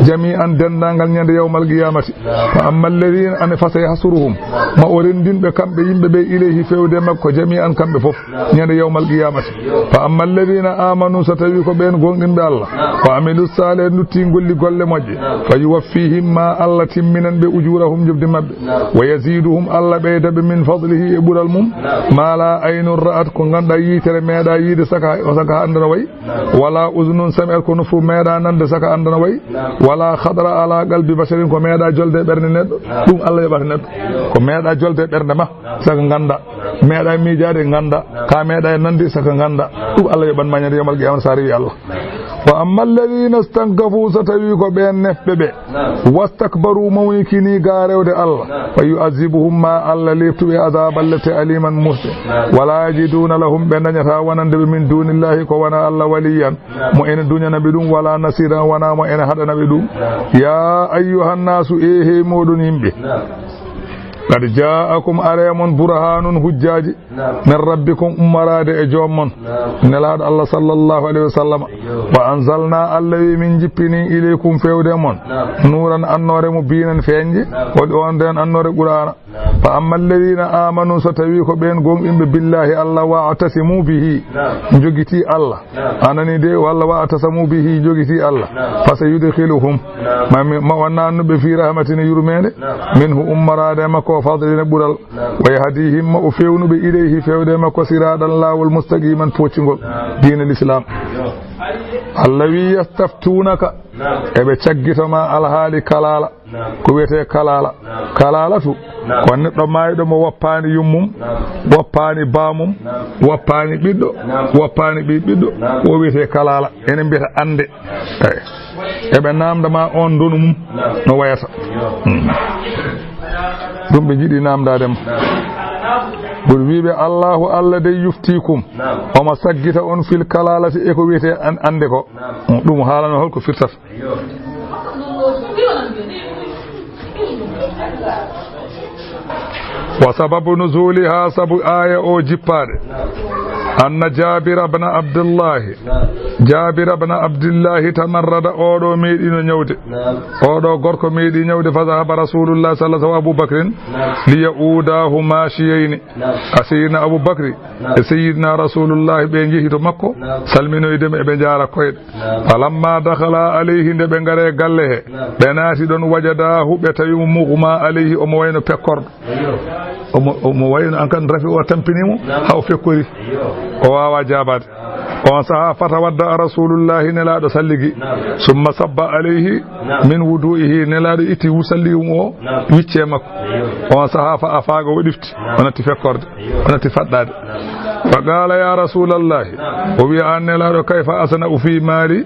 jami'an dendangal nyande yawmal qiyamati fa amma alladhina an fa sayahsuruhum ma orendinbe kambe yimbe be ilayhi fewde makko jami'an kambe fof nyande yawmal qiyamati fa amma alladhina amanu satawi ko ben gongdinbe Allah wa amilus salih nutti golli golle mojje fa yuwaffihim ma Allah timminan be ujurahum jubdi mabbe wa yaziduhum Allah beydabe min fadlihi ibural mum ma la aynun ra'at ko ganda yitere meeda yide saka andana way wala uznun sami'at ko nufu meeda nande saka andana way wala khadra ala qalbi basharin ko meeda jolde berne neddo dum Allah yabata neddo ko meeda jolde berne ma saka ganda meeda miijaade ganda ka meeda nande saka ganda dum Allah yaban ma nyande yamal qiyamah sari Allah wa amma alladhina istankafu satawi ko ben nefbe be wastakbaru mawnikini garewde Allah fa yu'azibuhum ma alla liftu bi azab allati aliman muhsin wala yajiduna lahum bananyata wanande min dunillahi ko wana Allah waliyan mo en dunya nabi dum wala nasira wana mo en hada nabi dum ya ayyuhan nasu ehe modun himbe قد جاءكم أريم برهان هجاج من ربكم أمراد إجوم نلاد الله صلى الله عليه وسلم وأنزلنا الذي من جبني إليكم فيودمون نورا النور مبينا فينجي ودوان النور قرآن فأما الذين آمنوا ستويك بين قوم بالله الله واعتصموا به جوجتي الله أنني دي والله واعتصموا به جوجتي الله فسيدخلهم ما ونان بفي رحمة يرمين منه أمراد مكو فاضلين برال ويهديهم ما أفيون بإليه فيودي مكو سراد الله والمستقيما فوتشنغل دين الإسلام الذي يستفتونك ebe caggitoma alhaali kalala ko wiyete kalalatu ko neddo maydo mo woppani yummum woppani baamum woppani biddo o wiyete kalala enen bieta ande eɓe namdama on donu mum no wayata ɗum ɓe jiiɗi namdadema ɓuri wiɓe Allahu Allah dey yuftikum omo saggita on fil kalalati eko wiyete ande ko ɗum haalano holko firtata wa sababu nuzuliha sabu aya o jippade anna Jabir ibn Abdullah tamarrada oɗo meeɗino ñawde oɗo gorko meeɗi ñawde fa zahaba rasulullah sallallahu alaihi wasallam Abubakrin li yaudahu mashiyayni asayidna Abubakri e sayyidina rasulullah ɓe jeehi to makko salminoydema eɓe jaara koyɗe falamma dakhala alayhi nde ɓe ngare galle he ɓe naati ɗon wajadahu ɓe tawimo mughma alayhi omo wayno pekkorɗo omo wayno an kan rafi o tampinimo haw fekkori o wawa jabade on saha fatawadda rasulullahi nelaɗo salligi summa sabba alayhi min wudu'ihi nelaɗo itti salligum o wicce makko on saha fa afaga o ɗifti onatti fekkorde onatti faɗɗade fa qala ya rasulallahi o wiya an nelaɗo kayfa asna'u fi mali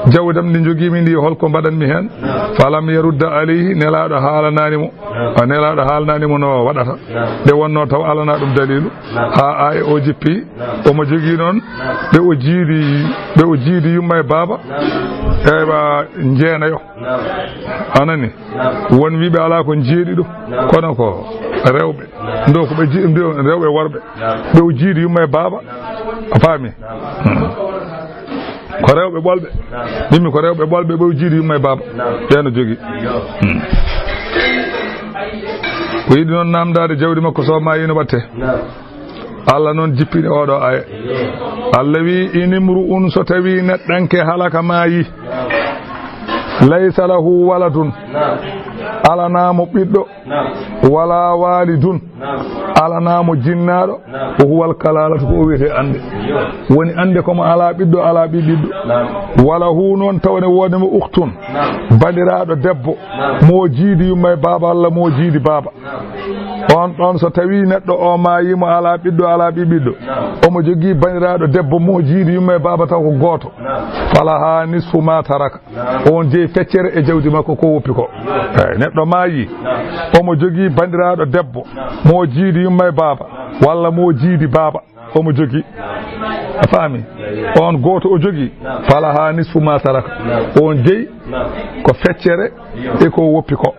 jawdam ndi jogimi ndi holko mbaɗanmi hen falam yarudda alayhi nelaɗo haalananimo no waɗata nde wonno taw alana ɗum dalilu ha aya o jippi omo jogui noon ɓe o jiidi yumma e baaba eɓa jeenayo anani won wiɓe ala ko jeeɗi ɗo kono ko rewɓe ndo ko ɓe rewɓe worɓe ɓe o jiidi yumma e baaba a faami ko rewɓe ɓolɓe ɗimmi ko rewɓe ɓolɓe ɓe o jiidi yumma e baaba ɓeeno jogui o yiɗi noon namdade jawdi makko so ma yino watte Allah noon jippini oɗo aya Allah wi inimru'un so tawi neɗɗanke halaka maayi laysa lahu waladun alanamo ɓiɗɗo wala walidun alanamo jinnaɗo o huwal kalalatu ko o wiyete ande woni ande komo ala ɓiɗɗo ala ɓiɓiɗɗo wala hu noon tawne wonimo uktun bandiraɗo debbo mo jiidi yumma e baba Allah mo jiidi baba on ɗon so tawi neɗɗo o mayimo ala ɓiɗɗo ala ɓiɓiɗɗo omo jogui bandiraɗo debbo mo jiidi yumma e baba taw ko goto fala ha nisfu ma taraka on jeeyi feccere e jawdi makko ko woppi ko eyyi neɗɗo maayi omo jogui bandiraɗo debbo mo jiidi yumma e baba walla mo jiidi baba omo jogui a faami on goto o jogui fala ha nisfu ma taraka on jeeyi ko feccere e ko woppi ko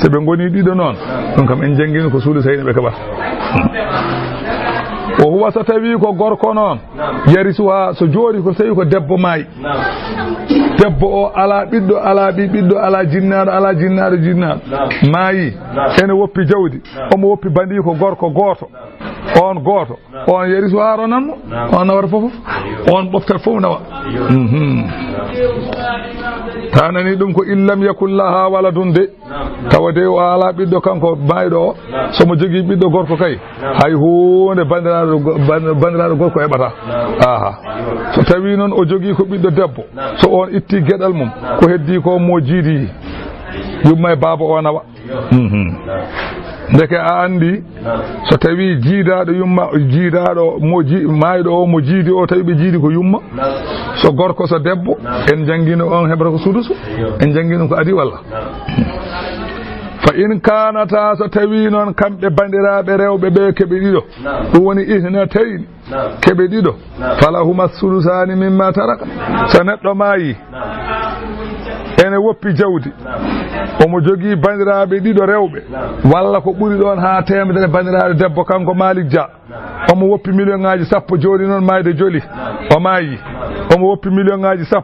so ɓe goni ɗiɗo noon ɗum kam en janggini ko suudu sayni ɓe keɓata o huwa so tawi ko gorko noon yarisuha so jooɗi ko tawi ko debbo maayi debbo o ala ɓiɗɗo ala ɓiɓiɗɗo ala jinnaɗo maayi ene woppi jawdi omo woppi bandi ko gorko goto on yarisuha ronanmo on nawata fof on ɓoftat fof nawa ta nani ɗum ko illam yakul laha waladun de tawa de o ala ɓiɗɗo kanko maayiɗo o somo jogui ɓiɗɗo gorko kay hay hunde bandiraɗo gorko heɓata aha so tawi noon o jogui ko ɓiɗɗo debbo so on itti gueɗal mum ko heddi ko mo jiidi yumma e baba o nawa ndeke a andi so tawi jiidaɗo yumma jiidaɗo maayiɗo o mo jiidi o tawi ɓe jiidi ko yumma so gorko so debbo en janggino on heɓata ko sudusu en janggino ko adi walla fa in kanata so tawi noon kamɓe bandiraɓe rewɓe ɓe keɓe ɗiɗo ɗum woni ihnatayni keɓe ɗiɗo falahuma sulusani mimma taraka so neɗɗo maayi ene woppi jawdi omo jogui bandiraɓe ɗiɗo rewɓe walla ko ɓuri ɗon ha temedere bandiraɗo debbo kanko Malik Dia omo woppi million ngaji 10 joni noon mayde joli o maayi omo woppi million ngaji 10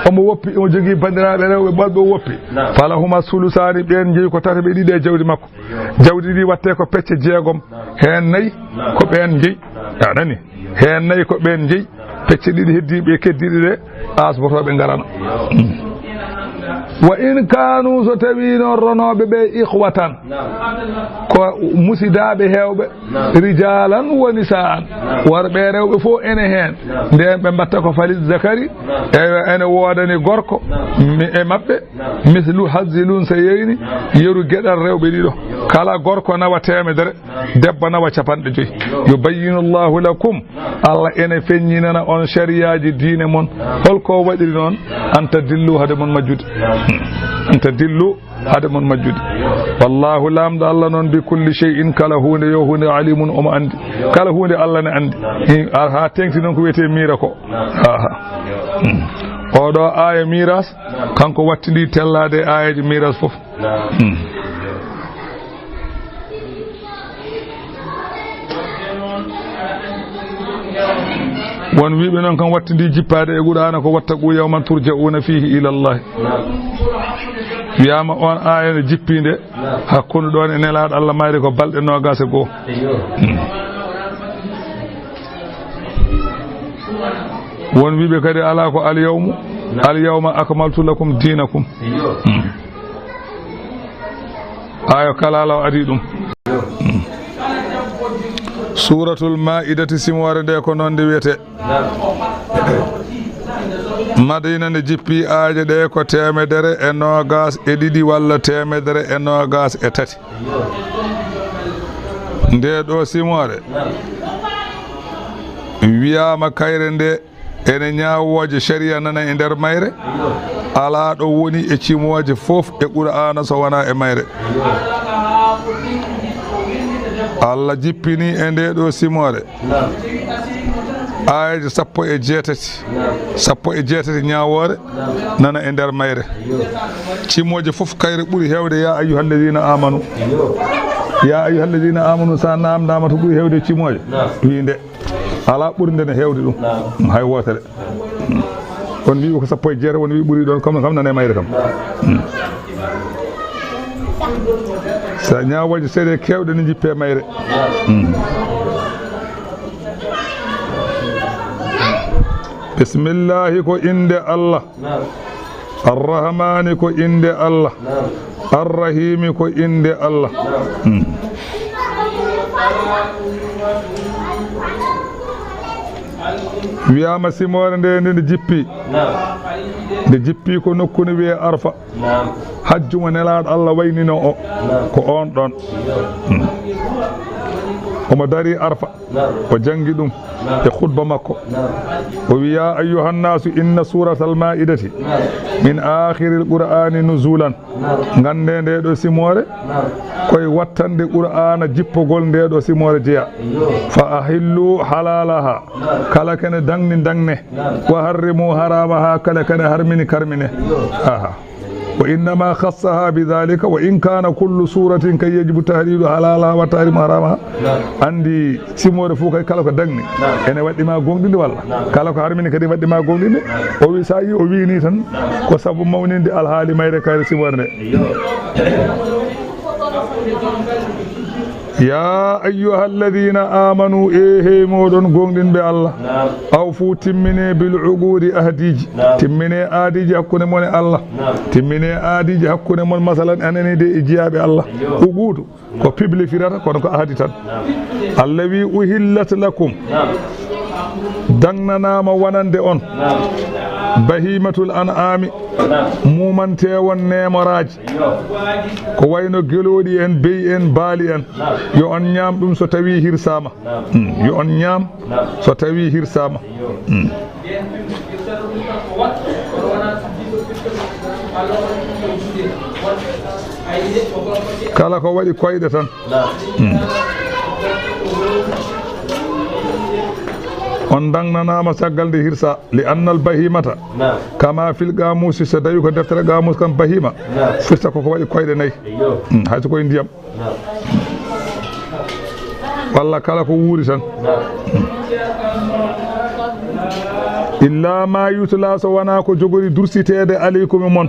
omo jogui bandiraɓe rewɓe ɓolɓe o woppi fala huma sulusani ɓen jeeyi ko tata ɓe ɗiɗi e jawdi makko jawdi ɗi watte ko pecce jeegom hen nayyi ko ɓen jeeyi anani hen nayyi ko ɓen jeeyi pecce ɗiɗi heddiɓe keddiɗe ɗe asbotoɓe garana wa in kanu so tawi noon ronoɓe ɓe ikhwatan ko musidaɓe hewɓe rijalan wa nisaan worɓe rewɓe fof ene hen nden ɓe mbatta ko falis zakari ene wodani gorko e mabɓe mislu hazzilun so yeyni yeru gueɗal rewɓe ɗiɗo kala gorko nawa temedere debbo nawa 50 yubayyinu llahu lakum Allah ene feññinana on shariaji diine mon holko waɗiri noon anta dillu hade mon majjude anta dillu hade mon majjude wallahu lamdo Allah noon bi kulli shay'in kala hunde yo hunde alimun omo andi kala hunde Allah ne andi ha tengti noon ko wiyete mira ko oɗo aya miras kanko wattidi tellade ayaji miras fof won wiɓe noon kam wattidi jippade e Qur'ana ko wattaqu yawman turja'una fihi ila Allah wiyama on aya ne jippinde hakkunde ɗon e nelaɗo Allah mayre ko balɗe 22 won wiɓe kadi ala ko al yawma akmaltu lakum dinakum ayo kala law adi ɗum suratul ma'idati simore nde ko noon nde wiyete Madina nde jippi aaje ɗe ko 120 walla 123 nde ɗo simore wiyama kayre nde ene ñawoje sharia nana e nder mayre ala ɗo woni e cimoje fof e Qur'ana so wona e mayre Allah jippini e nde ɗo simore ayaji 18 ñawore nana e nder mayre cimoje fof kayre ɓuuri hewde ya ayyuhalladhina amanu sa namdama to ɓuuri hewde cimoje winde ala ɓuuri nde ne hewde ɗum hay wotere on wi ko 17 won wi ɓuuri ɗon comme nana e mayre kam sa ñawoje seeɗe kewɗe ne jippe mayre bismillahi ko inde Allah arrahmani ko inde Allah arrahimi ko inde Allah wiyama simore nde nde jippi ko nokkune wiye arfa hajjuma nelaɗo Allah waynino o ko on ɗon omo dari arfa o jangi ɗum e khutba makko o wi ya ayyuhan nasu inna suratal ma'idati min akhiril qur'ani nuzulan gande nde ɗo simore koye wattande qur'ana jippogol nde ɗo simore jeeya fa ahillu halalaha kala kene dangne wa harrimu haramaha kala kene harmini karmine وإنما خصها بذلك وإن كان كل سورة كي يجب تهليل حلالها وتحريم حرامها عندي سيمور فوق كالو دغني ene waddi ma gongdinde walla kala ko harmini kadi waddi ma gongdinde o wi sayi o wi ni tan ko sabu mawninde alhaali mayre kayre simor ne ya ayyuha alladhina amanu ehe modon gongdinbe Allah aw fu timmine bil uqudi ahdiji timmine adiji hakkunde mon Allah timmine adiji hakkunde mon masalan anani de ijiyabe Allah uqudu ko public firata kono ko ahdi tan allawi uhillat lakum dangnanama wonande on bahimatul an'ami mumante won nemoraji ko wayno gelodi en bey en baali en yo on ñam dum so tawi hirsama yo on ñam so tawi hirsama kala ko wadi koyde tan on dangnanama saggal de hirsa li annal bahimata kama fil gamusi so dawi ko deftere gamus kam bahima firta ko waɗi koyɗe nayyi hayso koye ndiyam walla kala ko wuuri tan illa ma yutla so wona ko jogori dursitede aleykum mon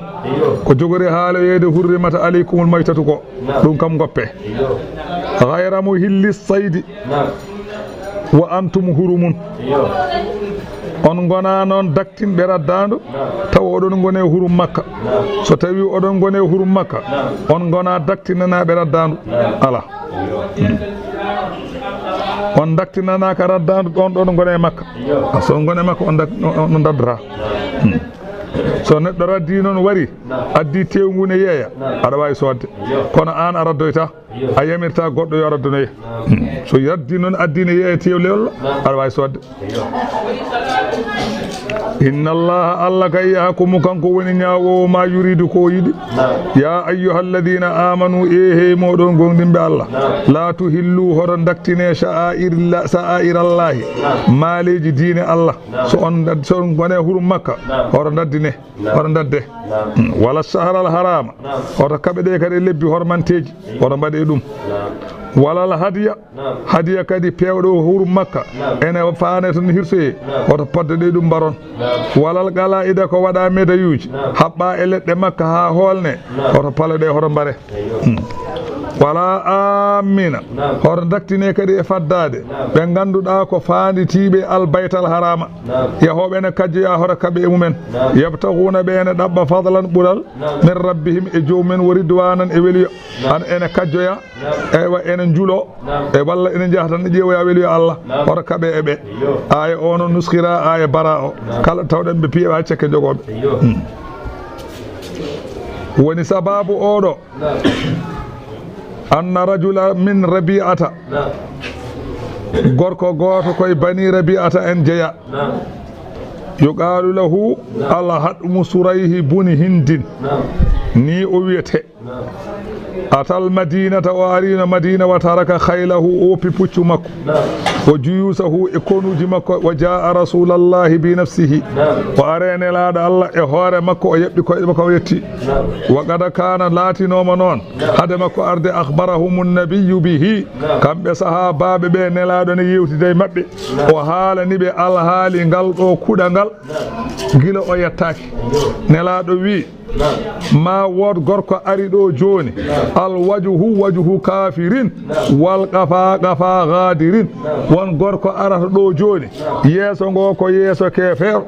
ko jogori haaloyede hurrimata aleykumul maytatu ko ɗum kam goppe gayra mu hilli saydi wa antum hurumun on gona noon daktinɓe raddandu taw oɗon gone hurum makka so tawi oɗon gone hurum makka on gona daktinanaɓe raddandu ala on daktinanaka raddandu ɗon gone makka so gone makka on daddata so neɗɗo raddi noon wari addi tewngu ne yeeya aɗa wawi sodde kono an a raddoyta a yamirta goɗɗo yo raddonoye so raddi noon addi ne yeeya tewlewlo aɗa wawi sodde inna allaha allah kay yahkumu kanko woni ñawowo ma yuridu ko yiɗi ya ayyuha alladina amanu he moɗon gonɗinɓe allah la tuhillu hoto daktine sa'airallahi maaleji diine allah so on gone hurum makka hoto daddine hoto dadde wala shahra al harama hoto kaɓe ɗe kadi lebbi hormanteji hoto mbaɗe ɗum walal hadiya kadi pewɗo hurum makka ene faane ton hirsoye hoto podde ɗe ɗum mbaron walal gala ida ko waɗa médayuji haɓɓa e leɗɗe makka ha holne hoto pala ɗe hoto mbare wala amina hoto daktine kadi e faddade ɓe ganduɗa ko fanditiɓe albaytal harama yahoɓe ene kajjoya hoto kaɓe e mumen yabtahuna ɓe ene ɗaɓɓa fadlan ɓuural min rabbihim e jowmumen wo ridwanan e weluyo an ene kajjoya ewa ene juulo e walla ene jaaha tan ƴeewoya weluyo allah hoto kaɓe e ɓe aya o no nuskira aya bara o kala tawɗen ɓe piyeɓa cekke jogoɓe woni sababu oɗo anna rajula min rabi'ata gorko goto koye bani rabi'ata en jeeya yuqalu lahu alhadmu surayhi buni hindin ni o wiyete atal madinata o arino madina wa taraka khaylahu o pipuccu makko wa juyusahu e konuji makko wa jaa rasulallahi bi nafsihi o arene laado allah e hoore makko o yebbi koyɗe makko o yetti wa qad kana laatinoma noon hade makko arde akhbarahum an-nabiyyu bihi kamɓe sahabaɓe ɓe nelaɗo ne yewtide e maɓɓe o haalani ɓe alhaali ngal ɗo kuɗa ngal gila o yettaki nelaɗo wi ma wod gorko ari ɗo joni alwajhu kafirin wal qafa gadirin won gorko arata ɗo joni yeeso ngo ko yeeso kefeero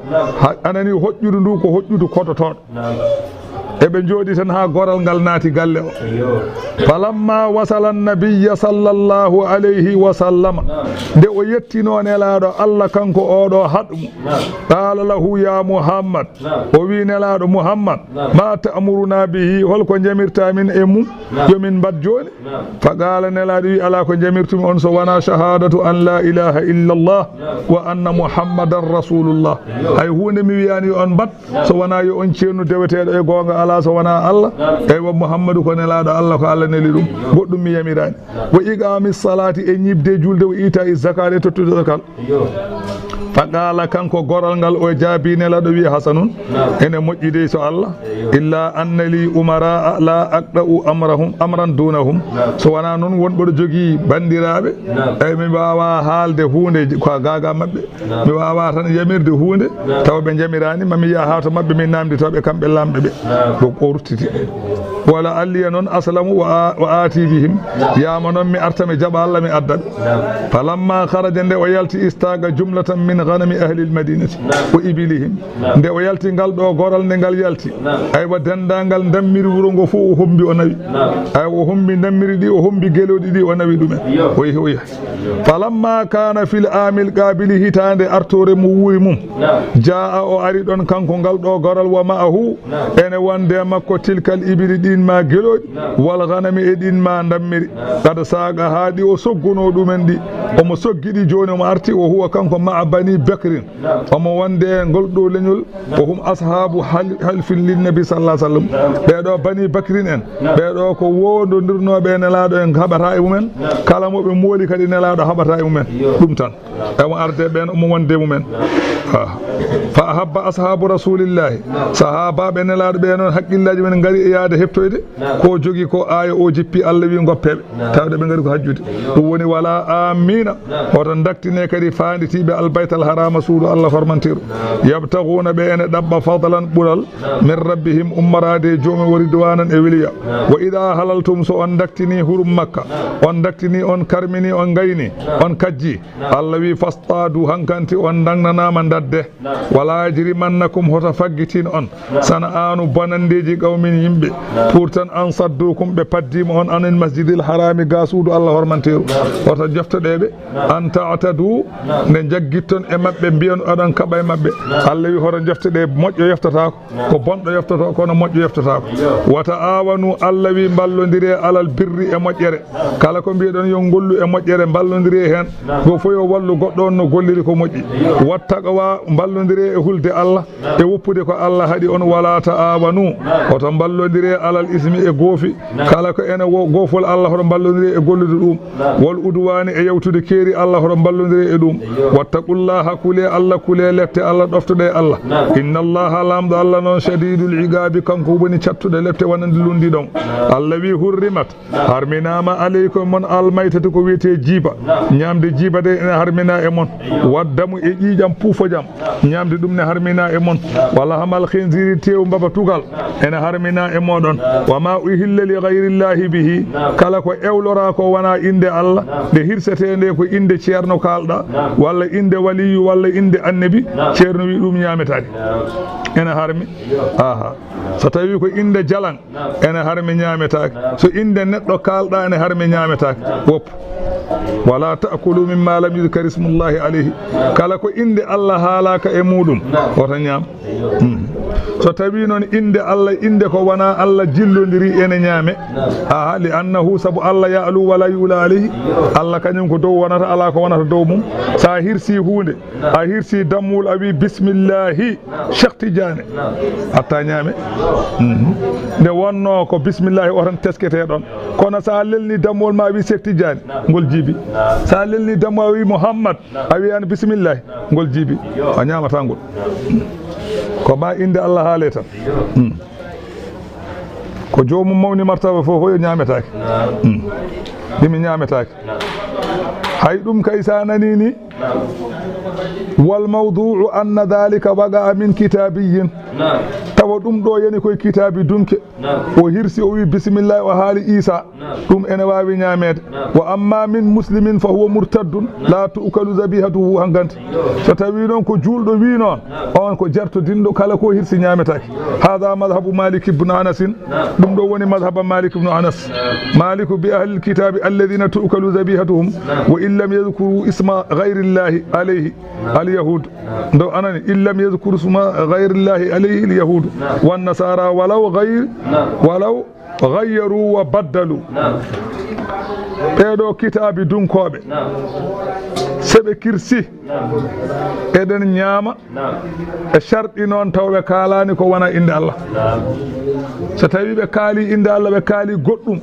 anani hoƴƴudu ndu ko hoƴƴudu kodotoɗo eɓe jooɗi tan ha goral ngal naati galle o falamma wasala annabiyya sallallahu alayhi wa sallama nde o yettino nelaɗo allah kanko oɗo haɗmu qala lahu ya muhammad o wi nelaɗo muhammad ma ta'muruna bihi holko jamirta min e mum yomin mbad joni fa qala nelaɗo wi ala ko jamirtumi on so wona shahadatu an la ilaha illa allah wa anna muhammadan rasulullah hay hunde mi wiyani on mbad so wona yo on ceernu deweteɗo e gonga ala so wona allah eywa muhammadu ko nelaɗo allah ko allah neli ɗum goɗɗum mi yamirani wo iqami salati e ñibde julde wo ita e zakat e tottude zakal faqala kanko goral ngal o jaabi nelaɗo wi hasanun ene moƴƴide so allah illa anna li umara la aqda'u amran dunahum so wona noon wonɓeɗo jogui bandiraɓe eyi mi wawa haalde hunde ko gaga mabɓe mi wawa tan yamirde hunde taw ɓe jamirani mami yiya ha to mabɓe min namditoɓe kamɓe lamɓe ɓe o ruttiti wala alliya noon aslamu wa ati bihim yama noon mi arta mi jaɓa allah mi addaɓe falamma kharaja nde o yalti istaga jumlatan min ghanami ahli almadinati wa ibilihim nde o yalti ngal ɗo goral nde ngal yalti aywa dendagal dammiri wuro ngo fof o hombi o nawi aywa o hombi dammiri ɗi o hombi geloɗi ɗi o nawi ɗumen o yehi o yahi falamma kana fil amil qabili hitande artore mo wuuri mum jaa o ari ɗon kanko ngal ɗo goral wa ma'ahu ene wonde makko tilkal ibili ɗin ma geloɗi wal ghanami e ɗin ma dammiri kada saga haadi o sogguno ɗumen ɗi omo soggiɗi joni omo arti o huwa kanko ma'a bani bakrin omo wonde e ngol ɗo leñol o hum ashabu halfin linnabi sallallahu alaihi wasallam ɓeɗo bani bakrin en ɓeɗo ko wondodirnoɓe nelaɗo en haɓata e mumen kala moɓe mooli kadi nelaɗo haɓata e mumen ɗum tan emo arde ɓen omo wonde mumen fa ahabba ashabu rasulillahi sahabaɓe nelaɗo ɓe noon haqqillaji men gaari e yaade heptoyde ko jogi ko aya o jippi allah wi goppeɓe tawde ɓe gaari ko hajjude ɗum woni wala amin hamina oton daktine kadi fanditiɓe albayt al harama suudu Allah hormantiru yabtaguna ɓe ene ɗabba fadlan ɓural min rabbihim ummarade joomi wo ridwanan e weliya wa ida halaltum so on daktini hurum makka on daktini on karmini on gayni on kajji Allah wi fastadu hankanti on dagnanama dadde wala yajrimannakum hoto faggitin on sana'anu banandeji qawmin yimɓe pour tan an saddukum ɓe paddima on anil masjidil harami ga suudu Allah hormantiru hoto joftoɗeɓe an ta'tadu nde jaggitton e mabɓe mbiyon oɗon kaɓa e mabɓe Allah wi hoto joftoɗe moƴƴo yeftatako ko bonɗo yeftato kono moƴƴo yeftatako wa ta'awanu Allah wi ballodire alal birri e moƴƴere kala ko mbiɗon yo gollu e moƴƴere ballodire hen go fo yo wallu goɗɗo on no golliri ko moƴƴi wattaqwa ballodire e hulde Allah e woppude ko Allah haɗi on wala ta'awanu oto ballodire alal ismi e goofi kala ko ene goofol Allah hoto ballodire e gollude ɗum wal udwani e yewtude keeri Allah hoto ballodire e ɗum wattaqullaha kule Allah kule lefte Allah ɗoftude Allah inna Allaha lamɗo Allah noon shadidul iqabi kanko woni cattude lefte wonande lundi ɗon Allah wi hurrimat harminama aleykum mon almaytati ko wiyete jiiba ñamde jiiba de ene harmina e mon waddamu e ƴiƴam puufo jam ñamde ɗum ne harmina e mon walla hamal khinsiri tew mbaba tugal ene harmina e moɗon wama uhilla li ghayrillahi bihi kala ko ewlora ko wona inde Allah nde hirsete nde ko inde ceerno kalɗa walla inde waliyu walla inde annabi ceerno wi ɗum ñametake ene harmi aha so tawi ko inde jalan ene harmi ñametake so inde neɗɗo kalɗa ene harmi ñametake woppu wala ta'kulu mimma lam yuzkar ismullahi alayhi kala ko inde Allah haalaka e muɗum woto ñaam so tawi noon inde Allah inde ko wona Allah jillodiri ene ñaame aha li annahu sabu Allah ya'lu wala yula alayhi Allah kañum ko dow wonata ala ko wonata dow mum sa hirsi hunde a hirsi dammul a wi bismillahi Cheikh Tidiane hatta ñaame nde wonno ko bismillahi o tan teskete ɗon kono sa lelni dammol ma wi Cheikh Tidiane ngol jiibi sa lelni dammo a wi Muhammad a wi an bismillahi ngol jiibi a ñamata ngol ko ma inde Allah haale tan ko joomum mawni martaba fof o yo ñametake ɗimi ñametake hay ɗum kay sa nani ni wal mawdu'u anna dhalika waga min kitabiyin tawa ɗum ɗo yani koye kitabi dunke o hirsi o wi bisimillahi o haali Isa ɗum ene wawi ñamede wa amma min muslimin fa huwa murtaddun la tu'kalu zabihatuhu hanganti so tawi noon ko julɗo wi noon on ko jartodinɗo kala ko hirsi ñametake hada madhabu Malik ibn Anas ɗum ɗo woni madhaba Malik ibn Anas Maliku bi ahli alkitabi alladhina tu'kalu zabihatuhum wa in lam yadhkuru isma ghayrillahi alayhi alyahud ndo anani in lam yadhkuru isma ghayrillahi alayhi alyahud wan nasara walaw ghayyaru wa baddalu ɓeɗo kitabi dunkoɓe seɓe kirsi eɗen ñaama e sharɗi noon taw ɓe kaalani ko wona inde Allah so tawi ɓe kaali inde Allah ɓe kaali goɗɗum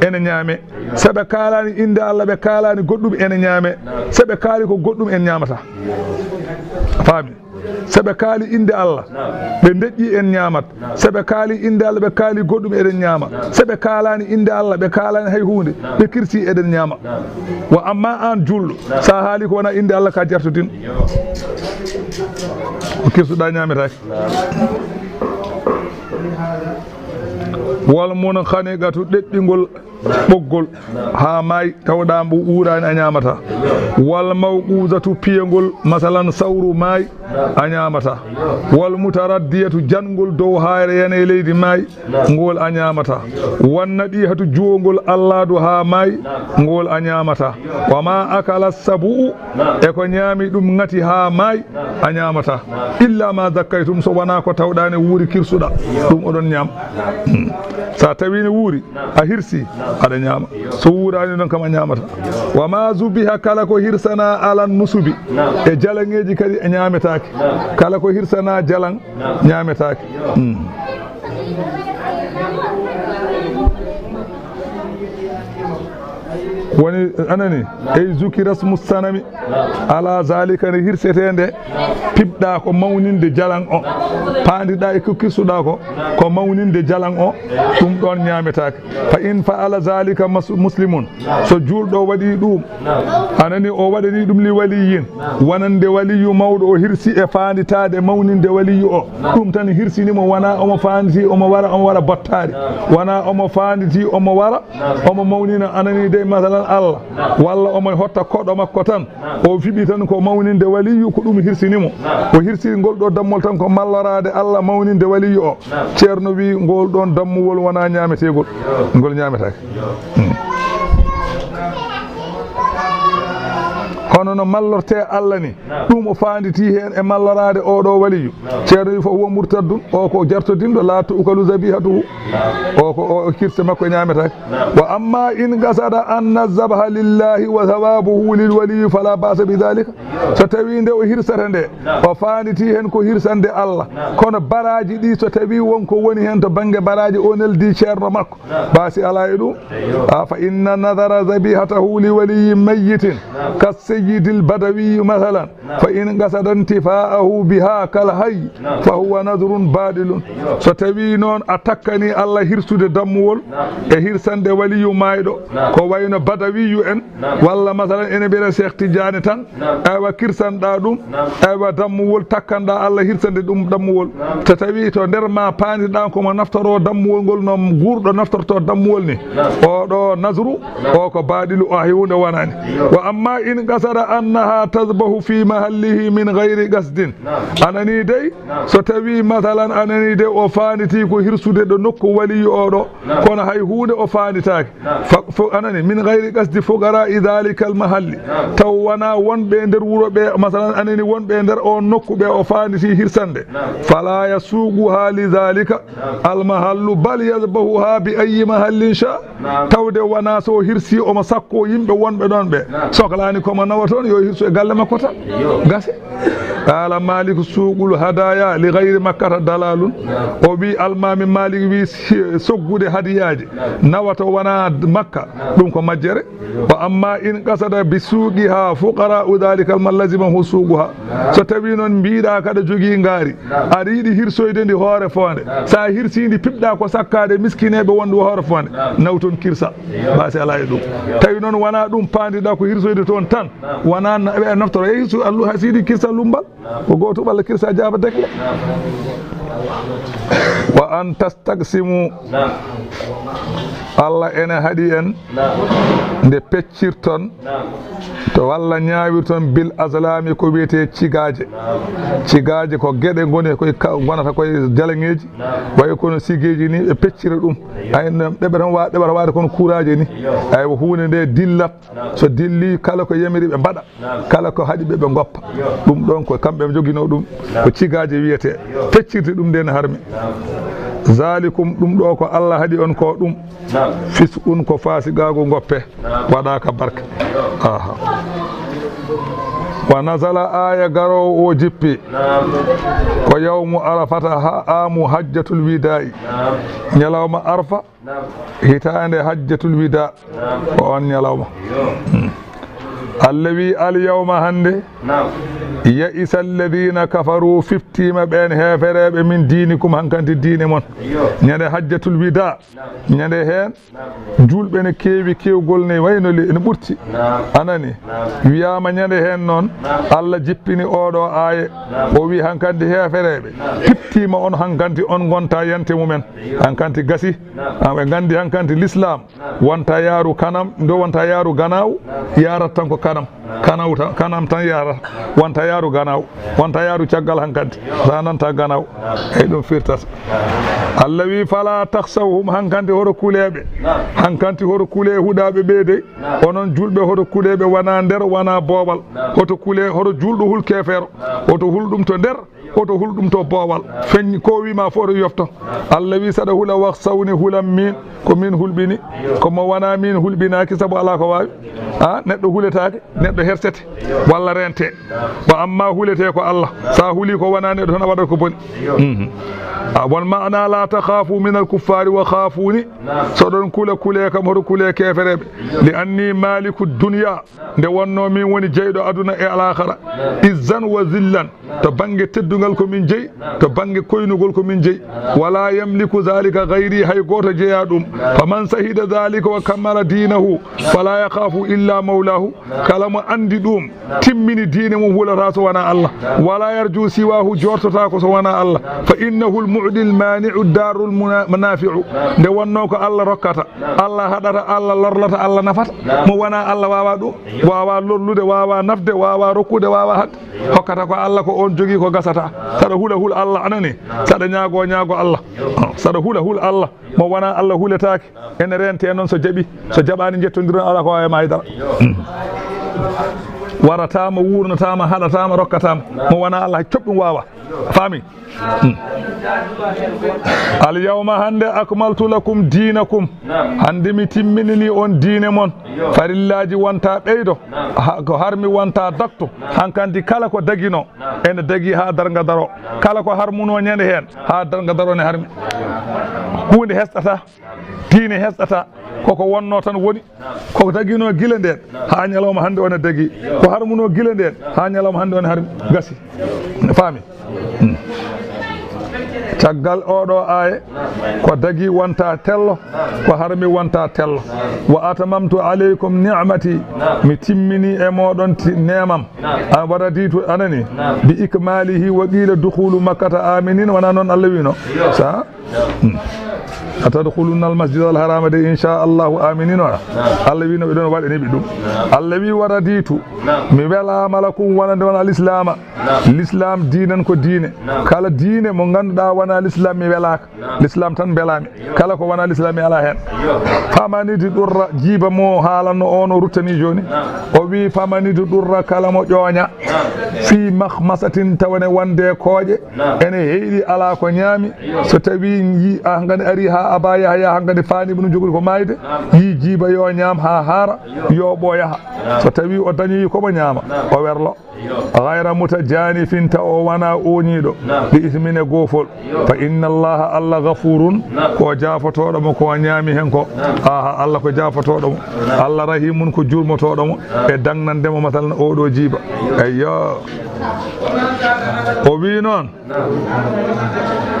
ene ñaame so ɓe kaalani inde Allah ɓe kaalani goɗɗum ene ñaame so ɓe kaali ko goɗɗum en ñamata faami so ɓe kaali inde Allah ɓe deƴƴi en ñamat so ɓe kaali inde Allah ɓe kaali goɗɗum eɗen ñaama so ɓe kaalani inde Allah ɓe kaalani hay hunde ɓe kirsi eɗen ñaama wa amma an julɗo sa haali ko wona inde Allah ka jartodin ko kirsuɗa ñametake wal mun khaniqatu ɗeɗɗingol ɓoggol ha maayi tawɗa mbo uurani a ñamata wal mawquzatu piyengol masalan sawru maayi a ñamata wal mutaraddiyatu jangol dow hayre yene leydi maayi ngol a ñamata wanna ɗihatu juwongol alladu ha maayi ngol a ñamata wama akala sabu e ko ñaami ɗum ngati ha maayi a ñamata illa ma zakkaytum so wona ko tawɗane wuuri kirsuɗa ɗum oɗon ñam sa tawine wuuri a hirsi aɗa ñaama so wuurani noon kam a ñamata wama zubiha kala ko hirsana alan nusubi e jalangeji kadi e ñametake kala ko hirsana jalan ñametake woni anani ey zukira smu sanami ala zalika ne hirsetende pibɗa ko mawninde jalan o paandiɗa e ko kirsuɗa ko mawninde jalan o ɗum ɗon ñametake fa in fa'ala zalika muslimun so julɗo waɗi ɗum anani o waɗani ɗum li waliyin wonande waliyu mawɗo o hirsi e faanditade mawninde waliyu o ɗum tan hirsinimo wona omo faanditi omo wara bottari wona omo faanditi omo wara omo mawnina anani de masalan Allah walla omo hotta koɗo makko tan o fiɓi tan ko mawninde waliyu ko ɗum hirsinimo o hirsi ngol ɗo dammol tan ko mallorade Allah mawninde waliyu o ceerno wi ngol ɗon dammuwol wona ñaametegol ngol ñaametake hono no mallorte Allah ni ɗum o faanditi hen e mallorade oɗo waliyu ceerno wi fof huwa murtaddun o ko jartodinɗo la tu'kalu zabihatuhu o ko o kirse makko ñaametake wa amma in gasada anna zabaha lillahi wa thawabuhu lil waliyi fala ba'sa bi dhalika so tawi nde o hirsata nde o faanditi hen ko hirsande Allah kono baraji ɗi so tawi wonko woni hen to banggue baraji o neldi ceerno makko basi ala e ɗum fa inna nadara zabihatahu li waliyi mayyitin كالسيد البدوي مثلا فإن قصد انتفاءه بها كالحي فهو نذر بادل ستوي نون أتكني الله هرسود دمول هرسند ولي مايدو كوين بدوي ان ولا مثلا ان بير شيخ تجاني تان ايوا كيرسان دا دوم ايوا دمول تكان دا الله هرسند دوم دمول ستوي تو nder ma paandi da ko mo naftoro dammuwol ngol no gurdo naftorto dammuwol ni o do nazru o ko baadilu o hiwunde wonani wa amma in qasara annaha tazbahu fi mahallihi min ghairi qasdin anani dey so tawi masalan anani dey o faanditi ko hirsude do nokku wali o do kono hay huunde o faanditaake fo anani min ghairi qasdi fuqara idhalika al mahalli taw wana wonbe nder wuro be masalan anani wonbe nder o nokku be o faanditi hirsande fala yasuqu hali dhalika al mahallu bal yazbahuha bi ayyi mahallin sha tawde wana so hirsi o ma sakko yimbe wonbe don be soklani ko ma nawaton yo hirsu e galle makko tan gase qala malik suqul hadaya li ghayri makkah dalalun o bi almami malik wi soggude hadiyaji nawato wana makka dum ko majjere wa amma in qasada bi suqiha fuqara udhalika al lazimahu suquha so tawi non biida kada jogi ngari ariidi hirsoyde ndi hoore fonde sa hirsindi pibda ko sakkade miskinebe wonde hoore fonde nawton kirsa basi ala e dum tawi non wana dum pandida ko hirsoyde ton tan wana be naftoro yesu Allah hasidi kirsa lumbal ko goto balla kirsa jaba dekle wa an tastaqsimu Allah ene hadi en nde peccirton to walla ñaawirton bil azlami ko wiyete cigaaje ko gede ngoni koy gonata koy jalangeji way kono sigeji ni be peccira dum ay debe tan debata waade kono courage ni ay huune nde dillat so dilli kala ko yemiri be bada kala ko hadi be goppa dum don ko kambe be jogino dum ko cigaaje wiyete peccirte dum den harmi zalikum dum do ko Allah hadi on ko dum fis'un ko fasigago goppe wada ka barka aha wa nazala aya garo o jippi ko yawmu arafata amu hajjatul wida'i nyalawma arfa hitande hajjatul wida ko on nyalawma allawi al yawma hande يئس الذين كفروا ففتيما بين هفرب من دينكم هنكنت دين من ñande hajjatul wida ñande hen julbe ne kewi kewgol ne wayno li ne burti anani wiyama ñande hen non Allah jippini odo aaye o wi hankandi heferebe fiftima on hankanti on gonta yante mumen hankanti gasi be gandi hankanti l'islam wonta yaaru kanam ndo wonta yaaru ganaw yarat tan ko kanam tan yara wonta yaaru ganaw wonta yaaru caggal hankanti sananta ganaw e dum firtas Allah wi fala takhsawhum hankanti horo kulebe hankanti horo kule hudabe beede onon julbe horo kulebe wana der wana bobal hoto kule horo juldo hul kefero hoto huldum to der oto hulɗum to boowal feññi ko wima fof to yofto Allah wi saɗa hula wax sawni hulam min ko min hulɓini komo wona min hulɓinaki saabu ala ko wawi neɗɗo huletake neɗɗo hersete walla rente wa amma hulete ko Allah sa huli ko wona neɗɗo tan a waɗat ko boni won maana la takhafu min al kuffari wa khafuni so ɗon kule kam hoto kule kefereɓe li anni maliku dunya nde wonno min woni jeyɗo aduna e alakhara izzan wa zillan to banggue teddugal ko min jeeyi to banggue koynugol ko min jeeyi wala yamliku zalika gayri hay goto jeeya ɗum faman sahida zalika wa kammala dinahu fala yakhafu illa mawlahu kala mo andi ɗum timmini diine mum hulata so wona Allah wala yarju siwahu jortota ko so wona Allah fa innahu al-mu'di al-mani'u ad-daru al-manafi'u nde wonno ko Allah rokkata Allah haɗata Allah lorlata Allah nafata mo wona Allah wawa ɗum wawa lollude wawa nafde wawa rokkude wawa hadde hokkata ko Allah ko on jogui ko gasata saɗa hula Allah anani saɗa ñaago Allah saɗa hula Allah mo wona Allah huletake ene rente noon so jaɓani jettodiron ala ko wawi maydara waratama wurnatama haɗatama rokkatama mo wona Allah coɓɗum wawa faami al yawma hande akmaltu lakum dinakum hande mi timminini on diine mon farillaji wonta ɓeydo ko harmi wonta dakto hankanti kala ko dagino ene dagi ha darga daro kala ko harmuno ñande hen ha darga daro ne harmi hunde hesɗata diine hesɗata koko wonno tan woni koko dagino gila nden ha ñalawma hande one dagi ko harmuno gila nden ha ñalawma hande one harmi gasi faami caggal oɗo aaye ko dagi wonta tello ko harmi wonta tello wa atamamtu aleykum ni'mati mi timmini e moɗon nemam an waraditu anani bi ikmalihi wa qila dukhulu makkata aminin wona noon Allah wino sa atadkhuluna almasjid alharama de inchallahu aminin wala Allah wi no ɓe ɗon waɗaniɓe ɗum Allah wi waraditu mi welama lakum wonande won alislama l'islam diinan ko diine kala diine mo ganduɗa wona l'islam mi welaka l'islam tan belami kala ko wona l'islam mi ala hen famanidi ɗurra jiiba mo haalanno on o ruttani joni o wi famanidi ɗurra kala mo ƴooña fi mahmasatin tawane wonde kooƴe ene heyɗi ala ko ñaami so tawi yi gandi ari ha aba yahya hankadi faani ɗum jogori ko mayde yi jiiba yo ñaam ha haara yo ɓooyaha so tawi o dañoyi komo ñaama o werlo gayra mutajanifin ta o wona oñiɗo ɗi ismine goofol fa inna allaha allah gafurun ko jaafotoɗomo ko ñaami hen ko aha Allah ko jaafotoɗomo Allah rahimun ko jurmotoɗomo e dangnandemo masalan oɗo jiiba eyyo o wi noon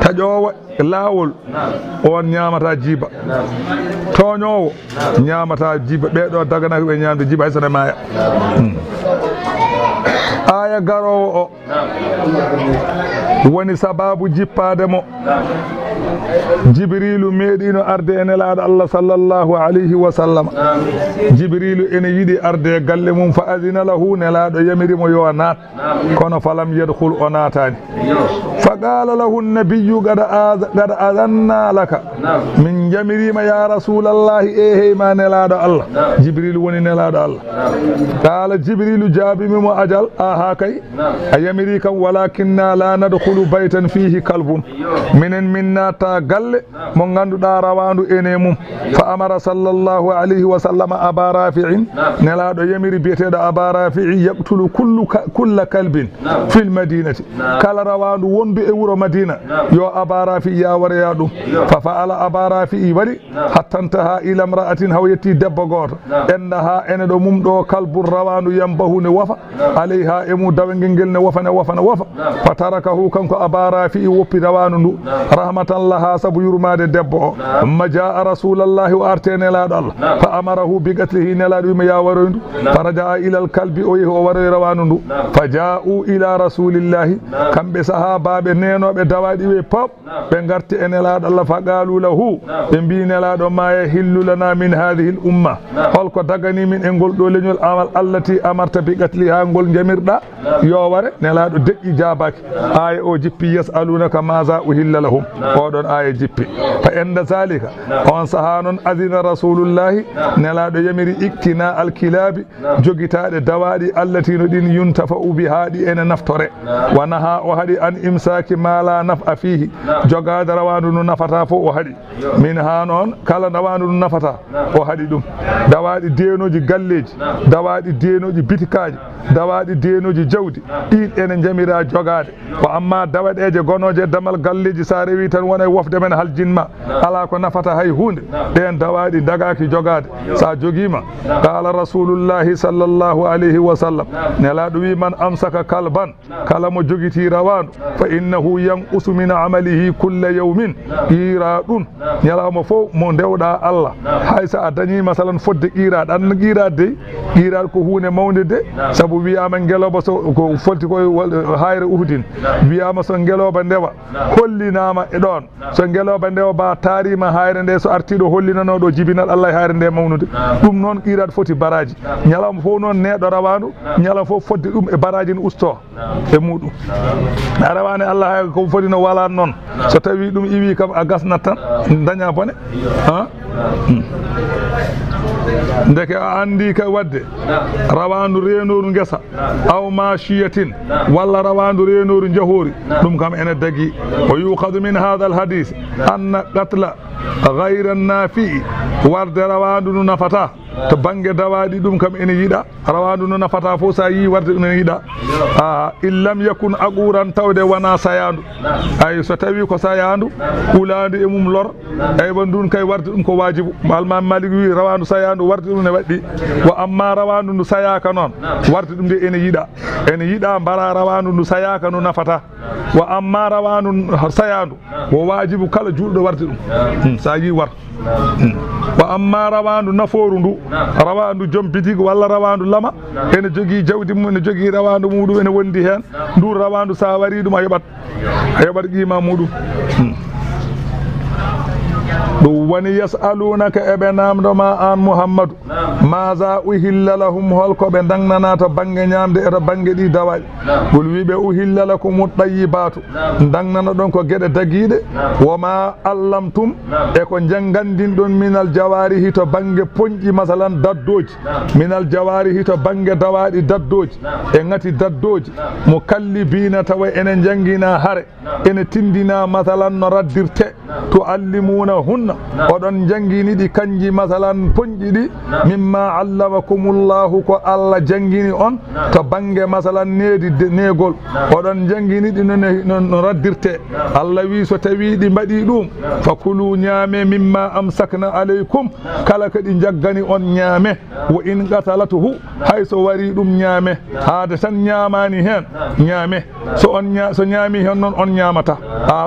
taƴowo laawol on ñaamata jiiba tooñowo ñaamata jiiba ɓeɗo daganaki ɓe ñaamde jiiba hay sone maaya aya garowo o woni sababu jippademo jibrilu meeɗino arde e nelaɗo Allah sallallahu alayhi wa sallam jibrilu ene yiɗi arde galle mum fa adina lahu nelaɗo yamirimo yo naat kono falam yadkhul o naatani fa qala lahu nabiyu gada adanna laka min jamirima ya rasulallahi e heyma nelaɗo Allah jibrilu woni nelaɗo Allah qala jibrilu jaabimimo ajal aha kay a yamiri kam walakinna la nadkhulu baytan fihi kalbun minen minna ta galle mo ganduɗa rawandu ene mum fa amara sallallahu alayhi wa sallam aba rafi'in nelaɗo yamiri biyeteɗo aba rafi'i yaqtulu kulla kalbin fil madinati kala rawandu wondu e wuro madina yo aba rafi'i ya wareya ɗum fa fa'ala aba rafi'i waɗi hattantaha ila imra'atin haw yetti debbo goto ennaha ene ɗo mum ɗo kalbun rawandu yambahu ne wafa alayha emu dawengel ngel ne wafa fa tarakahu kanko aba rafi'i woppi rawanu ndu rahmatan laha sabu yurmade debbo o amma jaa rasulallahi o arte nelaɗo Allah fa amarahu bi qatlihi nelaɗo wima ya waroyndu fa raja'a ila al kalbi o yehi o waroy rawanu ndu fa ja'u ila rasulillahi kamɓe sahabaɓe nenoɓe dawaɗi ɓe pop ɓe garti e nelaɗo Allah fa qalu lahu ɓe mbi nelaɗo ma yahillu lana min hadhihi al umma holko dagani min e ngol ɗo leñol amal allati amarta bi qatliha ngol jamirɗa yo ware nelaɗo deƴƴi jabaki aya o jippi yasalunaka maza uhilla lahum o oɗon aya jippi fa enda zalika on saha noon adina rasulullahi nelaɗo yamiri iktina alkilabi jogitaɗe dawaɗi allatino ɗin yuntafa ubi haaɗi ene naftore wana ha o haɗi an imsaki mala naf'a fihi jogade rawandu no nafata fof o haɗi min ha noon kala rawandu no nafata o haɗi ɗum dawaɗi denoji galleji dawaɗi denoji bitikaji dawaɗi denoji jawdi ɗin ene jamira jogade ko amma dawaɗeje gonoje damal galleji sa rewi tan wona wofde men haljinma ala ko nafata hay hunde ɗen dawaɗi dagaki jogade sa jogima qala rasulullahi sallallahu alayhi wa sallam nelaɗo wi man amsaka kalban kala mo jogiti rawandu fa innahu yanqusu min amalihi kulla yawmin qira ɗum ñalawma fof mo dewɗa Allah hay sa a dañi masalan fodde qiraɗ an qiraɗ de qiraɗ ko hunde mawde de saabu wiyama ngeloba so ko folti koye hayre uhdin wiyama so ngeloba ndewa hollinama e ɗon so ngeloba ndewa ba taarima hayre nde so artiɗo hollinanoɗo jibinal Allah e hayre nde mawnude ɗum noon qiraɗ foti baraji ñalawma fof noon neɗɗo rawandu ñalawma fof fodde ɗum e baraji no usto e muɗum a rawane Allah hay ko foti no wala noon so tawi ɗum iwi kam a gasnat tan daña bone ndeke a andi kay wadde rawandu renoru ngesa aw mashiyatin walla rawandu renoru jahori ɗum kam ene dagi o yukhadu min hadha al hadith anna qatla ghayra nafi warde rawandu no nafata to bange dawaɗi ɗum kam ene yiɗa rawandu no nafata fof sa yi warde ɗum ene yiɗa in lam yakun aquran tawde wona sayandu ay so tawi ko sayandu ulandu e mum lor eyba ndun kay warde ɗum ko wajibu malmam Malik wi rawandu sayandu warde ɗum ne waɗɗi wa amma rawandu ndu sayaka noon warde ɗum de ene yiɗa mbara rawandu ndu sayaka no nafata wa amma rawandu sayandu wo wajibu kala julɗo warde ɗum sa yi war wa amma rawandu naforu ndu rawandu joom bitig walla rawandu lama ene jogui jawdi mum ene jogui rawandu muɗum ene wondi hen ndu rawandu sa wari ɗum a yoɓat qima muɗum ɗum woni yasalunaka eɓe namdoma an Muhammadu maza uhilla lahum holko ɓe dagnana to banggue ñamde e to banggue ɗi dawaɗi gol wiɓe uhilla lakum tayyibatu dagnana ɗon ko gueɗe daguiɗe woma allamtum e ko janggandin ɗon minal jawarihi to banggue poñƴi masalan daddoji minal jawarihi to banggue dawaɗi daddoji e ngati daddoji mo kallibina tawa ene janggina haare ene tindina masalan no raddirte to allimuna hunna oɗon janggini ɗi kanji masalan poñƴi ɗi mimma allamakumullahu ko Allah janggini on to banggue masalan needi negol oɗon janggini ɗi no raddirte Allah wi so tawi ɗi mbaɗi ɗum fakulu ñaame mimma amsakna aleykum kala kadi jaggani on ñaame wo in qatalatuhu hay so wari ɗum ñaame haade tan ñamani hen ñaame so ñaami hen noon on ñamata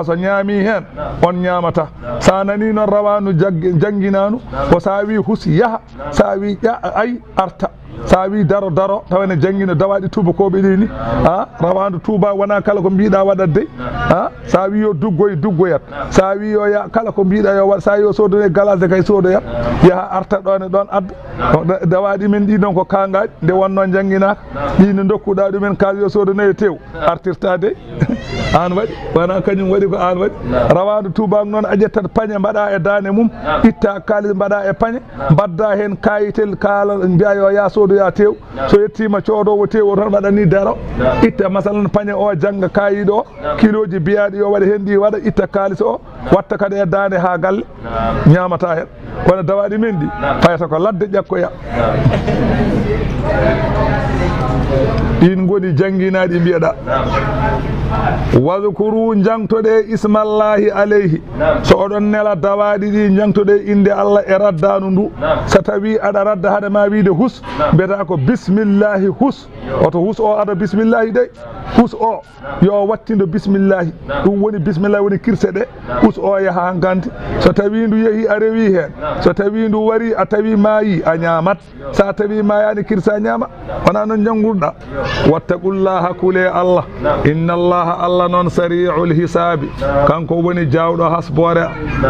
so ñaami hen on ñamata sa nani noon rawandu jangginanu ko sa wi hus yaha sa wi ay arta sa wi daro tawane janggino dawaɗi tubakoɓe ɗi ni rawandu tuba wona kala ko mbiɗa waɗat de sa wi yo duggoyat sa wi yo ya kala ko mbiɗa yo waɗ sa yo sodone galase kay sodoyat yaha arta ɗone ɗon adda dawaɗi men ɗi ɗon ko kangaɗi nde wonno jangginaka ɗi no dokkuɗa ɗumen kal yo sodonoye tew artirta de an waɗi wona kañum waɗi ko an waɗi rawandu tubak noon a ƴettat pañe mbaɗa e dane mum itta kalis mbaɗa e pañe mbadda hen kayitel kala mbiya yo ya sodoya tew so yettima codowo tew o tan waɗani daro itta masalan pañe o jangga kayiɗo o kiloji biyaɗi yo waɗa hen ɗi waɗa itta kalis o watta kadi e dane ha galle ñamata hen kono dawaɗi men ɗi fayata ko ladde ƴakkoya ɗin goni jangginaɗi mbiyeɗa wadkuru jangtoɗe ismallahi alayhi so oɗon nela dawaɗi ɗi jangtoɗe inde Allah e raddanu ndu so tawi aɗa radda haɗa ma wiide hus mbiyata ko bismillahi hus oto hus o aɗa bismillahi de hus o yo wattindo bismillahi ɗum woni bismillahi woni kirse ɗe hus o yaha hankanti so tawi ndu yeehi a rewi hen so tawi ndu wari a tawi maayi a ñamat sa tawi mayani kirsa a ñama wona noon jangurɗa wattaqullaha kule Allah inna Allah Allah non sari'ul hisabi kanko woni jawɗo hasbore